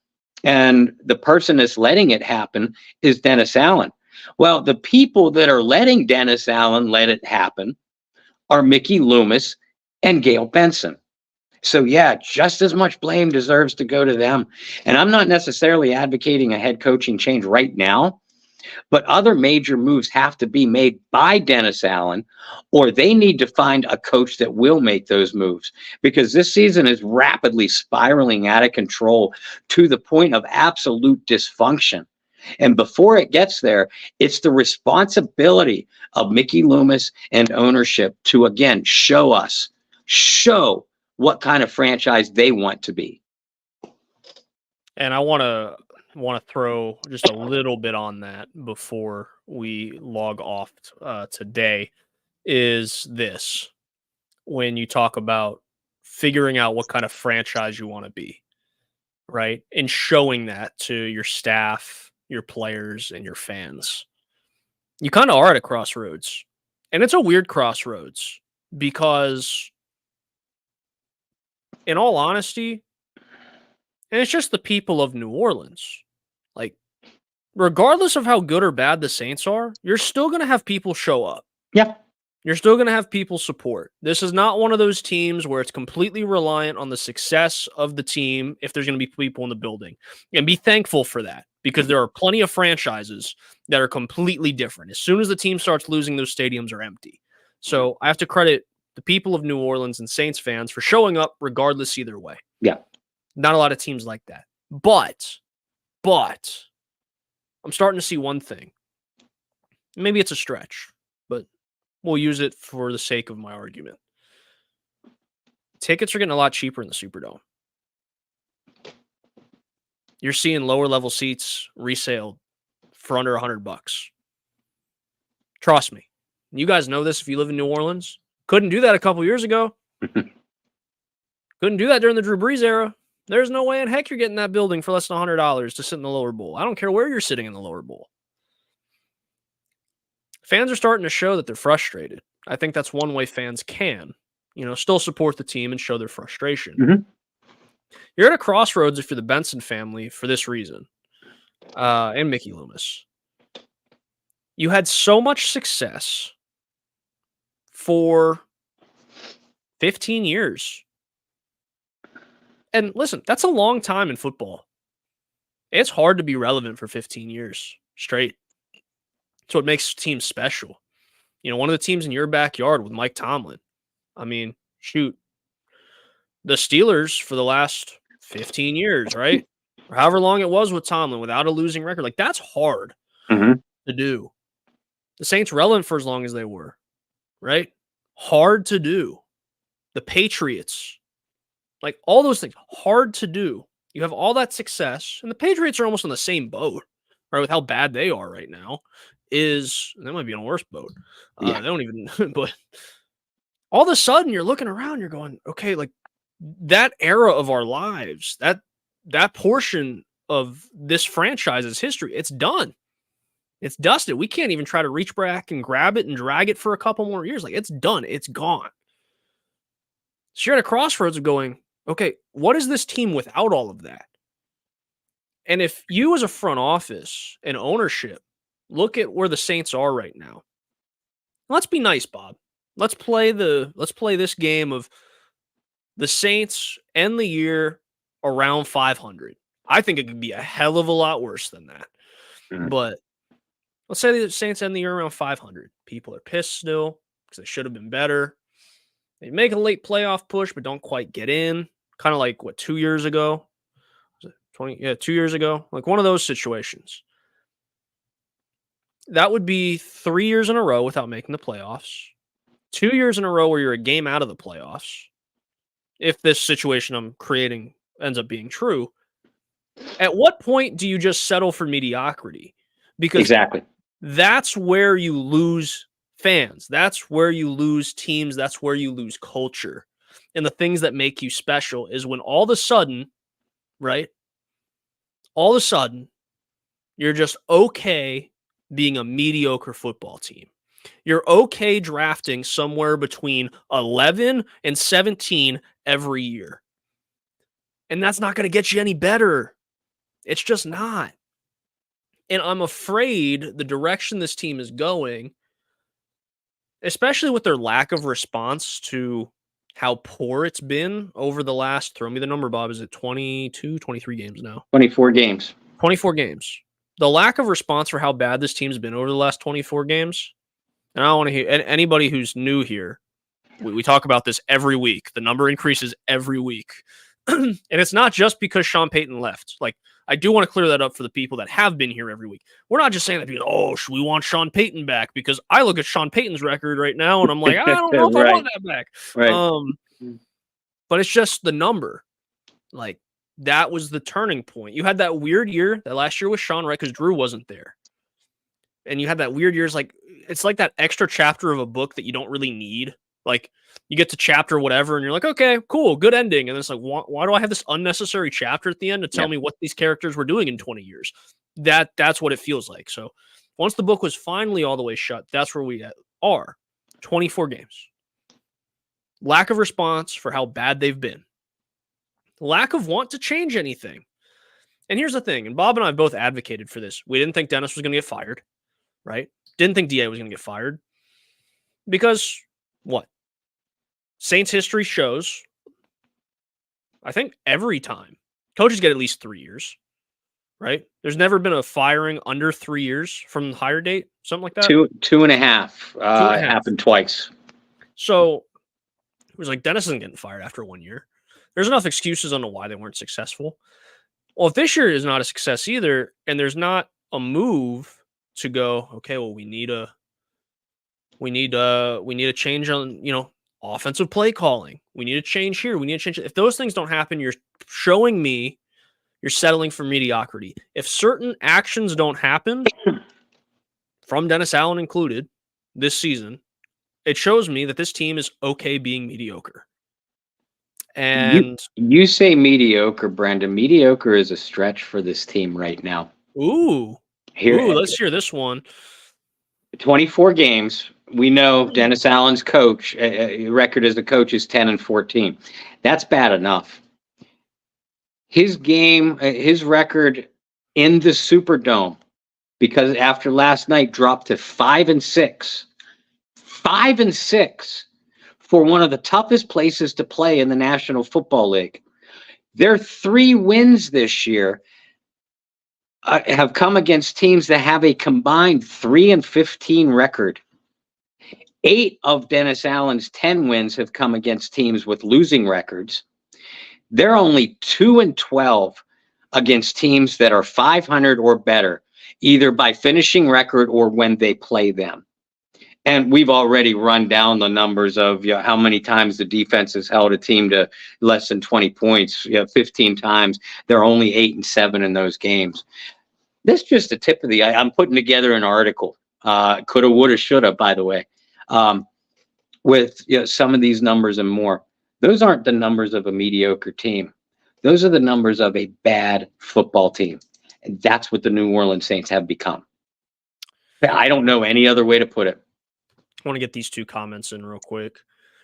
And the person that's letting it happen is Dennis Allen. Well, the people that are letting Dennis Allen let it happen are Mickey Loomis and Gail Benson. So yeah, just as much blame deserves to go to them. And I'm not necessarily advocating a head coaching change right now, but other major moves have to be made by Dennis Allen, or they need to find a coach that will make those moves, because this season is rapidly spiraling out of control to the point of absolute dysfunction. And before it gets there, it's the responsibility of Mickey Loomis and ownership to, again, show what kind of franchise they want to be. And I want to throw just a little bit on that before we log off today. Is this when you talk about figuring out what kind of franchise you want to be, right? And showing that to your staff, your players, and your fans. You kind of are at a crossroads. And it's a weird crossroads because, in all honesty, and it's just the people of New Orleans. Like, regardless of how good or bad the Saints are, you're still going to have people show up. Yeah. You're still going to have people support. This is not one of those teams where it's completely reliant on the success of the team if there's going to be people in the building. And be thankful for that, because there are plenty of franchises that are completely different. As soon as the team starts losing, those stadiums are empty. So I have to credit the people of New Orleans and Saints fans for showing up regardless either way. Yeah. Not a lot of teams like that. But I'm starting to see one thing. Maybe it's a stretch, but we'll use it for the sake of my argument. Tickets are getting a lot cheaper in the Superdome. You're seeing lower level seats resale for under $100. Trust me. You guys know this if you live in New Orleans. Couldn't do that a couple years ago. Couldn't do that during the Drew Brees era. There's no way in heck you're getting that building for less than $100 to sit in the lower bowl. I don't care where you're sitting in the lower bowl. Fans are starting to show that they're frustrated. I think that's one way fans can, still support the team and show their frustration. Mm-hmm. You're at a crossroads if you're the Benson family for this reason, and Mickey Loomis. You had so much success for 15 years. And listen, that's a long time in football. It's hard to be relevant for 15 years straight. It's what makes teams special. One of the teams in your backyard with Mike Tomlin. I mean, shoot. The Steelers for the last 15 years, right? Or however long it was with Tomlin without a losing record. Like, that's hard to do. The Saints relevant for as long as they were, right? Hard to do. The Patriots. Like, all those things, hard to do. You have all that success, and the Patriots are almost on the same boat, right, with how bad they are right now. They might be on a worse boat. Yeah. They don't even, but all of a sudden you're looking around, you're going, okay, like that era of our lives, that portion of this franchise's history, it's done. It's dusted. We can't even try to reach back and grab it and drag it for a couple more years. Like, it's done. It's gone. So you're at a crossroads of going, okay, what is this team without all of that? And if you as a front office and ownership look at where the Saints are right now, let's be nice, Bob. Let's play this game of the Saints end the year around 500. I think it could be a hell of a lot worse than that. Mm-hmm. But let's say the Saints end the year around 500. People are pissed still because they should have been better. They make a late playoff push, but don't quite get in. Kind of like, 2 years ago? Was it 20? Yeah, 2 years ago. Like one of those situations. That would be 3 years in a row without making the playoffs. 2 years in a row where you're a game out of the playoffs. If this situation I'm creating ends up being true. At what point do you just settle for mediocrity? Because exactly, that's where you lose fans. That's where you lose teams. That's where you lose culture. And the things that make you special is when all of a sudden, right? All of a sudden, you're just okay being a mediocre football team. You're okay drafting somewhere between 11 and 17 every year. And that's not going to get you any better. It's just not. And I'm afraid the direction this team is going, especially with their lack of response to how poor it's been over the last, throw me the number, Bob, is it 22, 23 games now? 24 games. 24 games. The lack of response for how bad this team's been over the last 24 games, and I don't want to hear anybody who's new here. We talk about this every week. The number increases every week. And it's not just because Sean Payton left. Like, I do want to clear that up for the people that have been here every week. We're not just saying that because, oh, should we want Sean Payton back? Because I look at Sean Payton's record right now and I'm like, I don't know if I want that back. Right. But it's just the number. Like, that was the turning point. You had that weird year, that last year with Sean, right? Because Drew wasn't there. And you had that weird year. It's like that extra chapter of a book that you don't really need. Like, you get to chapter whatever, and you're like, okay, cool, good ending. And it's like, why do I have this unnecessary chapter at the end to tell me what these characters were doing in 20 years? That's what it feels like. So once the book was finally all the way shut, that's where we are. 24 games. Lack of response for how bad they've been. Lack of want to change anything. And here's the thing, and Bob and I both advocated for this. We didn't think Dennis was going to get fired, right? Didn't think DA was going to get fired. Because what? Saints history shows, I think every time, coaches get at least 3 years, right? There's never been a firing under 3 years from the hire date, something like that. Two and a half. Happened twice. So it was like Dennis isn't getting fired after 1 year. There's enough excuses on why they weren't successful. Well, if this year is not a success either, and there's not a move to go, okay, well, we need a change on, offensive play calling. We need to change here. We need to change. If those things don't happen, you're showing me you're settling for mediocrity. If certain actions don't happen, from Dennis Allen included, this season, it shows me that this team is okay being mediocre. And you say mediocre, Brendan. Mediocre is a stretch for this team right now. Let's hear this one. 24 games. We know Dennis Allen's coach record as a coach is 10-14. That's bad enough. His record in the Superdome, because after last night dropped to 5-6. 5-6 for one of the toughest places to play in the National Football League. Their 3 wins this year have come against teams that have a combined 3-15 record. 8 of Dennis Allen's 10 wins have come against teams with losing records. They're only 2-12 against teams that are 500 or better, either by finishing record or when they play them. And we've already run down the numbers of how many times the defense has held a team to less than 20 points. 15 times. They're only 8-7 in those games. This is just the tip of the eye. I'm putting together an article. Coulda, woulda, shoulda, by the way. With some of these numbers and more. Those aren't the numbers of a mediocre team. Those are the numbers of a bad football team. And that's what the New Orleans Saints have become. I don't know any other way to put it. I want to get these 2 comments in real quick.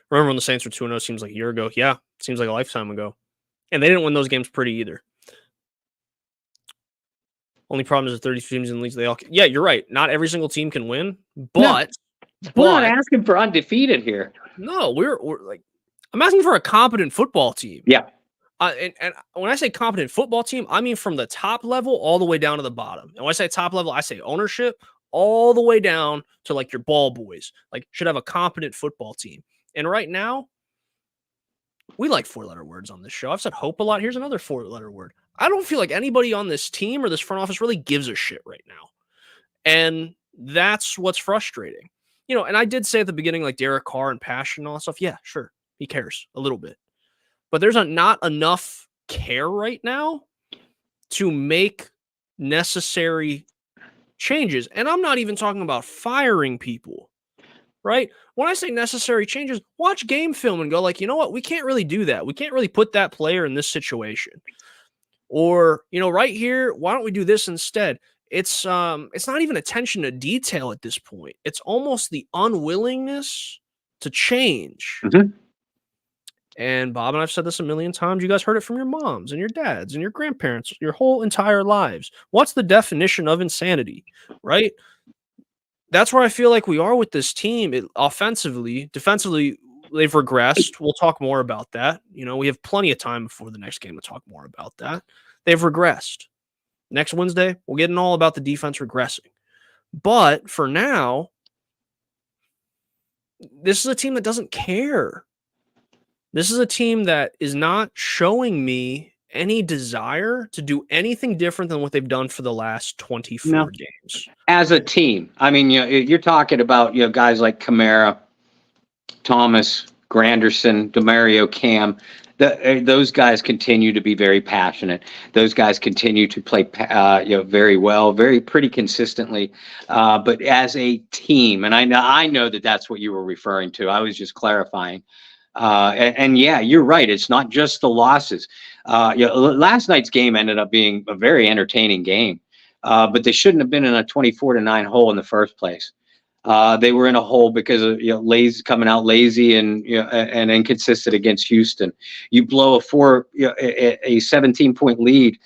Remember when the Saints were 2-0, seems like a year ago? Yeah, seems like a lifetime ago. And they didn't win those games pretty either. Only problem is the 30 teams in the league. Yeah, you're right. Not every single team can win, but... No. We're not asking for undefeated here. No, we're like, I'm asking for a competent football team. Yeah. And when I say competent football team, I mean from the top level all the way down to the bottom. And when I say top level, I say ownership all the way down to like your ball boys. Like, should have a competent football team. And right now, we like 4-letter words on this show. I've said hope a lot. Here's another 4-letter word. I don't feel like anybody on this team or this front office really gives a shit right now. And that's what's frustrating. And I did say at the beginning, like Derek Carr and passion and all that stuff. Yeah, sure. He cares a little bit. But there's not enough care right now to make necessary changes. And I'm not even talking about firing people, right? When I say necessary changes, watch game film and go like, you know what? We can't really do that. We can't really put that player in this situation. Or, right here, why don't we do this instead? It's not even attention to detail at this point. It's almost the unwillingness to change. Mm-hmm. And Bob and I've said this a million times. You guys heard it from your moms and your dads and your grandparents your whole entire lives. What's the definition of insanity, right? That's where I feel like we are with this team. Offensively, defensively, they've regressed. We'll talk more about that. We have plenty of time before the next game to talk more about that. They've regressed. Next Wednesday, we'll get in all about the defense regressing. But for now, this is a team that doesn't care. This is a team that is not showing me any desire to do anything different than what they've done for the last 24 games. As a team, I mean, you're talking about guys like Kamara, Thomas, Granderson, Demario, Cam. Those guys continue to be very passionate. Those guys continue to play, very well, pretty consistently. But as a team, and I know that that's what you were referring to. I was just clarifying. And yeah, you're right. It's not just the losses. Last night's game ended up being a very entertaining game, but they shouldn't have been in a 24-9 hole in the first place. They were in a hole because of coming out lazy and and inconsistent against Houston. You blow a 17-point lead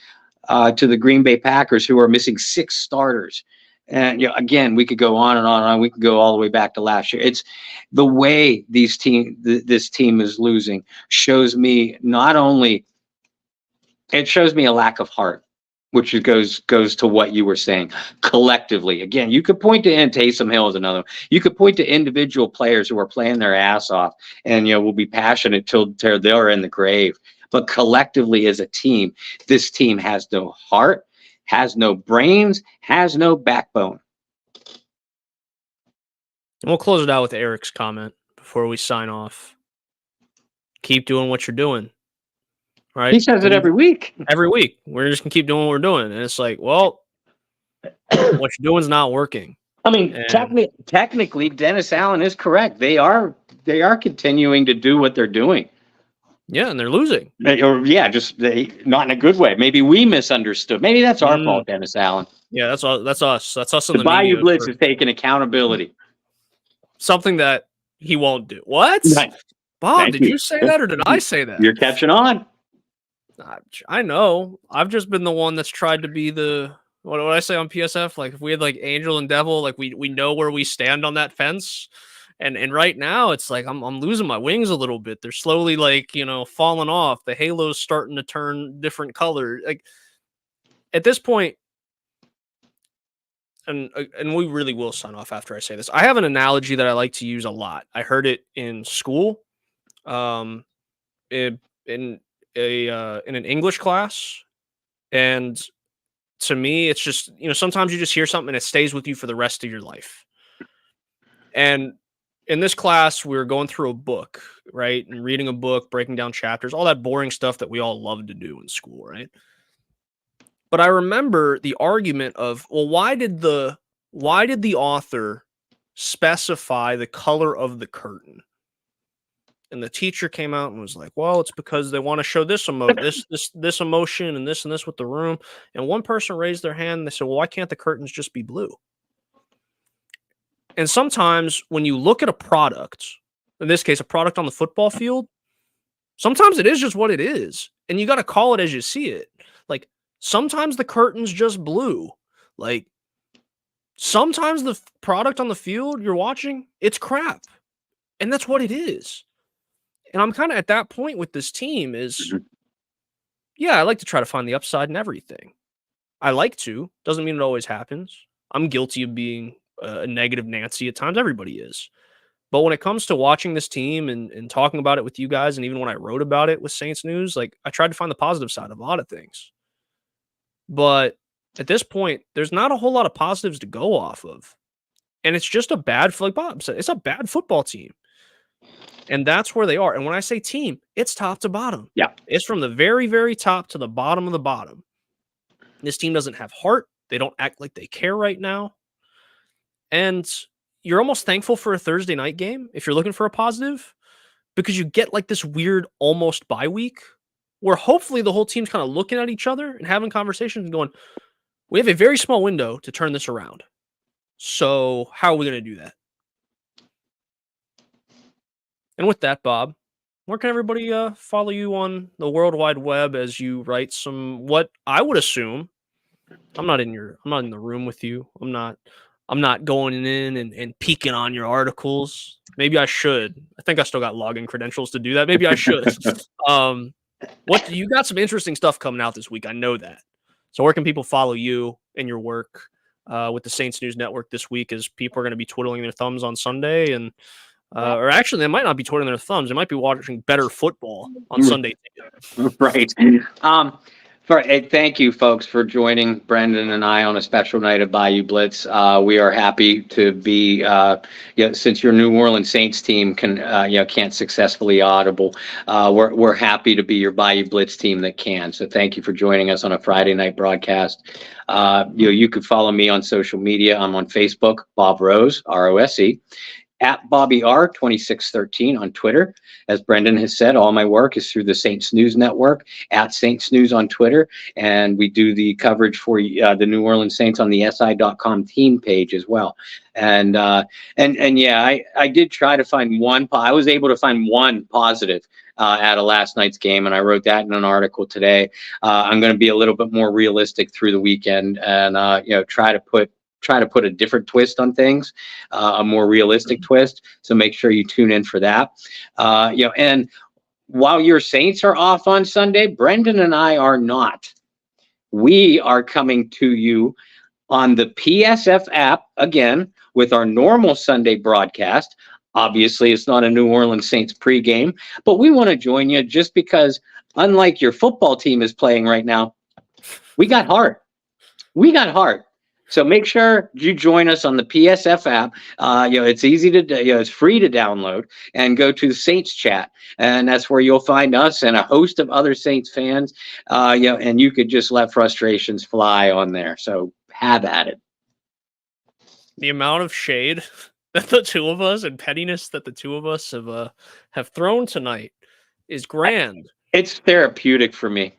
to the Green Bay Packers, who are missing 6 starters. And again, we could go on and on and on. We could go all the way back to last year. It's the way this team is losing shows me it shows me a lack of heart, which goes to what you were saying. Collectively, again, you could point to Taysom Hill as another one. You could point to individual players who are playing their ass off and will be passionate till they're in the grave. But collectively, as a team, this team has no heart, has no brains, has no backbone. And we'll close it out with Eric's comment before we sign off. Keep doing what you're doing. Right? He says it every week. Every week. We're just going to keep doing what we're doing. And it's like, well, what you're doing is not working. I mean, technically, Dennis Allen is correct. They are continuing to do what they're doing. Yeah, and they're losing. Not in a good way. Maybe we misunderstood. Maybe that's our fault, Dennis Allen. Yeah, that's us. That's us in the Bayou Blitz is taking accountability. Something that he won't do. What? Right. Bob, did you say that or did I say that? You're catching on. I know. I've just been the one that's tried to be the what I say on PSF? Like if we had like angel and devil, like we know where we stand on that fence. And right now it's like I'm losing my wings a little bit. They're slowly falling off. The halo's starting to turn different color. Like at this point, and we really will sign off after I say this. I have an analogy that I like to use a lot. I heard it in school, in an English class, and to me, it's just sometimes you just hear something and it stays with you for the rest of your life. And in this class, we were going through a book, right, and reading a book, breaking down chapters, all that boring stuff that we all love to do in school, right? But I remember the argument of, well, why did the author specify the color of the curtain? And the teacher came out and was like, well, it's because they want to show this emotion and this with the room. And one person raised their hand and they said, well, why can't the curtains just be blue? And sometimes when you look at a product, in this case, a product on the football field, sometimes it is just what it is. And you got to call it as you see it. Like sometimes the curtain's just blue. Like sometimes the product on the field you're watching, it's crap. And that's what it is. And I'm kind of at that point with this team is, yeah, I like to try to find the upside in everything. I like to. Doesn't mean it always happens. I'm guilty of being a negative Nancy at times. Everybody is. But when it comes to watching this team and talking about it with you guys, and even when I wrote about it with Saints News, like I tried to find the positive side of a lot of things. But at this point, there's not a whole lot of positives to go off of. And it's just a bad, like Bob said, it's a bad football team. And that's where they are. And when I say team, it's top to bottom. Yeah. It's from the very, very top to the bottom of the bottom. This team doesn't have heart. They don't act like they care right now. And you're almost thankful for a Thursday night game if you're looking for a positive, because you get like this weird almost bye week where hopefully the whole team's kind of looking at each other and having conversations and going, we have a very small window to turn this around. So how are we going to do that? And with that, Bob, Where can everybody follow you on the World Wide Web as you write what I would assume. I'm not in the room with you. I'm not going in and peeking on your articles. Maybe I should. I think I still got login credentials to do that. Maybe I should. What you got some interesting stuff coming out this week. I know that. So where can people follow you and your work with the Saints News Network this week as people are going to be twiddling their thumbs on Sunday and or actually, they might not be twiddling their thumbs. They might be watching better football on Sunday. Right. Thank you, folks, for joining Brendan and I on a special night of Bayou Blitz. We are happy to be, since your New Orleans Saints team can't successfully audible, we're happy to be your Bayou Blitz team that can. So thank you for joining us on a Friday night broadcast. You can follow me on social media. I'm on Facebook, Bob Rose, ROSE. At Bobby R 2613 on Twitter. As Brendan has said, all my work is through the Saints News Network, at Saints News on Twitter, and we do the coverage for the New Orleans Saints on the SI.com team page as well. And yeah, I did try to find one. I was able to find one positive out of last night's game, and I wrote that in an article today. I'm going to be a little bit more realistic through the weekend, and try to put a different twist on things, a more realistic twist. So make sure you tune in for that. And while your Saints are off on Sunday, Brendan and I are not. We are coming to you on the PSF app again with our normal Sunday broadcast. Obviously, it's not a New Orleans Saints pregame, but we want to join you just because, unlike your football team is playing right now, we got heart. So make sure you join us on the PSF app. It's easy to, it's free to download, and go to the Saints chat, and that's where you'll find us and a host of other Saints fans. And you could just let frustrations fly on there. So have at it. The amount of shade that the two of us and pettiness that the two of us have thrown tonight is grand. It's therapeutic for me.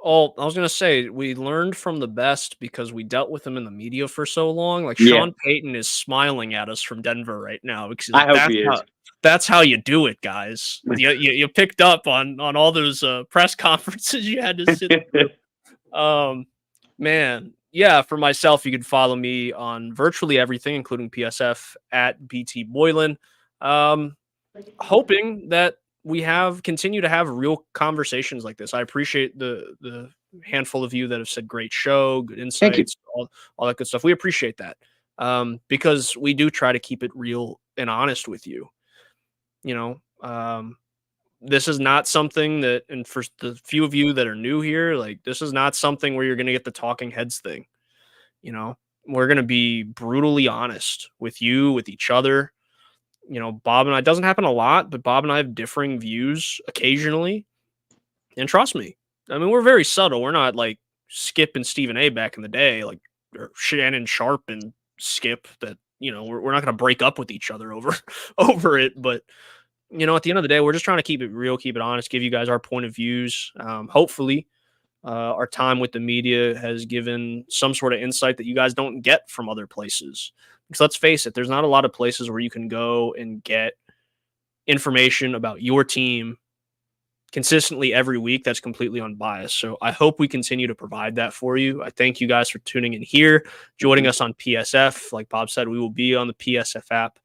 Oh, I was going to say, we learned from the best because we dealt with them in the media for so long. Like, Sean Payton is smiling at us from Denver right now. Because I hope he is. That's how you do it, guys. You picked up on all those press conferences you had to sit through. Man, yeah, for myself, you could follow me on virtually everything, including PSF at BT Boylan. Hoping that we continue to have real conversations like this. I appreciate the handful of you that have said great show, good insights, all that good stuff. We appreciate that because we do try to keep it real and honest with you. This is not something that, and for the few of you that are new here, like, this is not something where you're going to get the talking heads thing. We're going to be brutally honest with you, with each other. Bob and I, it doesn't happen a lot, but Bob and I have differing views occasionally. And trust me, I mean, we're very subtle. We're not like Skip and Stephen A back in the day, like, or Shannon Sharp and Skip, that, we're not going to break up with each other over it. But, at the end of the day, we're just trying to keep it real, keep it honest, give you guys our point of views. Hopefully, our time with the media has given some sort of insight that you guys don't get from other places. Because let's face it, there's not a lot of places where you can go and get information about your team consistently every week that's completely unbiased. So I hope we continue to provide that for you. I thank you guys for tuning in here, joining us on PSF. Like Bob said, we will be on the PSF app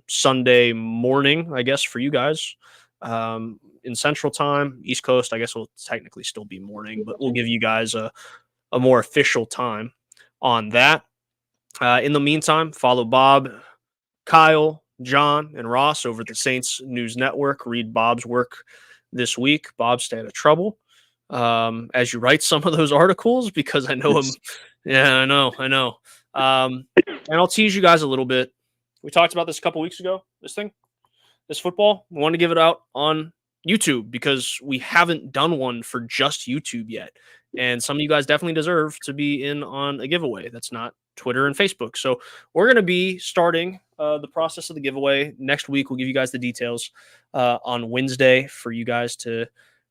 Sunday morning, I guess, for you guys. In Central Time, East Coast, I guess will technically still be morning, but we'll give you guys a more official time on that. In the meantime, follow Bob, Kyle, John, and Ross over at the Saints News Network. Read Bob's work this week. Bob, stay out of trouble as you write some of those articles, because I know him. Yeah, I know. And I'll tease you guys a little bit. We talked about this a couple weeks ago, this football. We want to give it out on YouTube because we haven't done one for just YouTube yet. And some of you guys definitely deserve to be in on a giveaway that's not Twitter and Facebook. So we're going to be starting the process of the giveaway next week. We'll give you guys the details on Wednesday for you guys to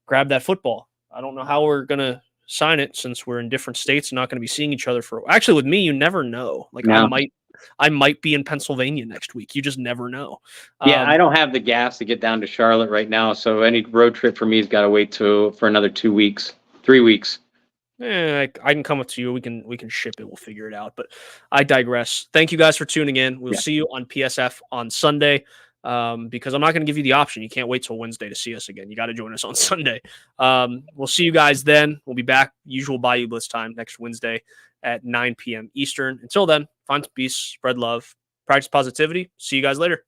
grab that football. I don't know how we're going to sign it since we're in different states and not going to be seeing each other actually, with me, you never know. Like, no. I might be in Pennsylvania next week. You just never know. Yeah, I don't have the gas to get down to Charlotte right now, so any road trip for me has got to wait for another 2 weeks, 3 weeks. I can come up to you. We can ship it. We'll figure it out. But I digress. Thank you guys for tuning in. We'll see you on PSF on Sunday. Because I'm not going to give you the option. You can't wait till Wednesday to see us again. You got to join us on Sunday. We'll see you guys then. We'll be back usual Bayou Blitz time next Wednesday at 9 p.m. Eastern. Until then, find peace, spread love, practice positivity. See you guys later.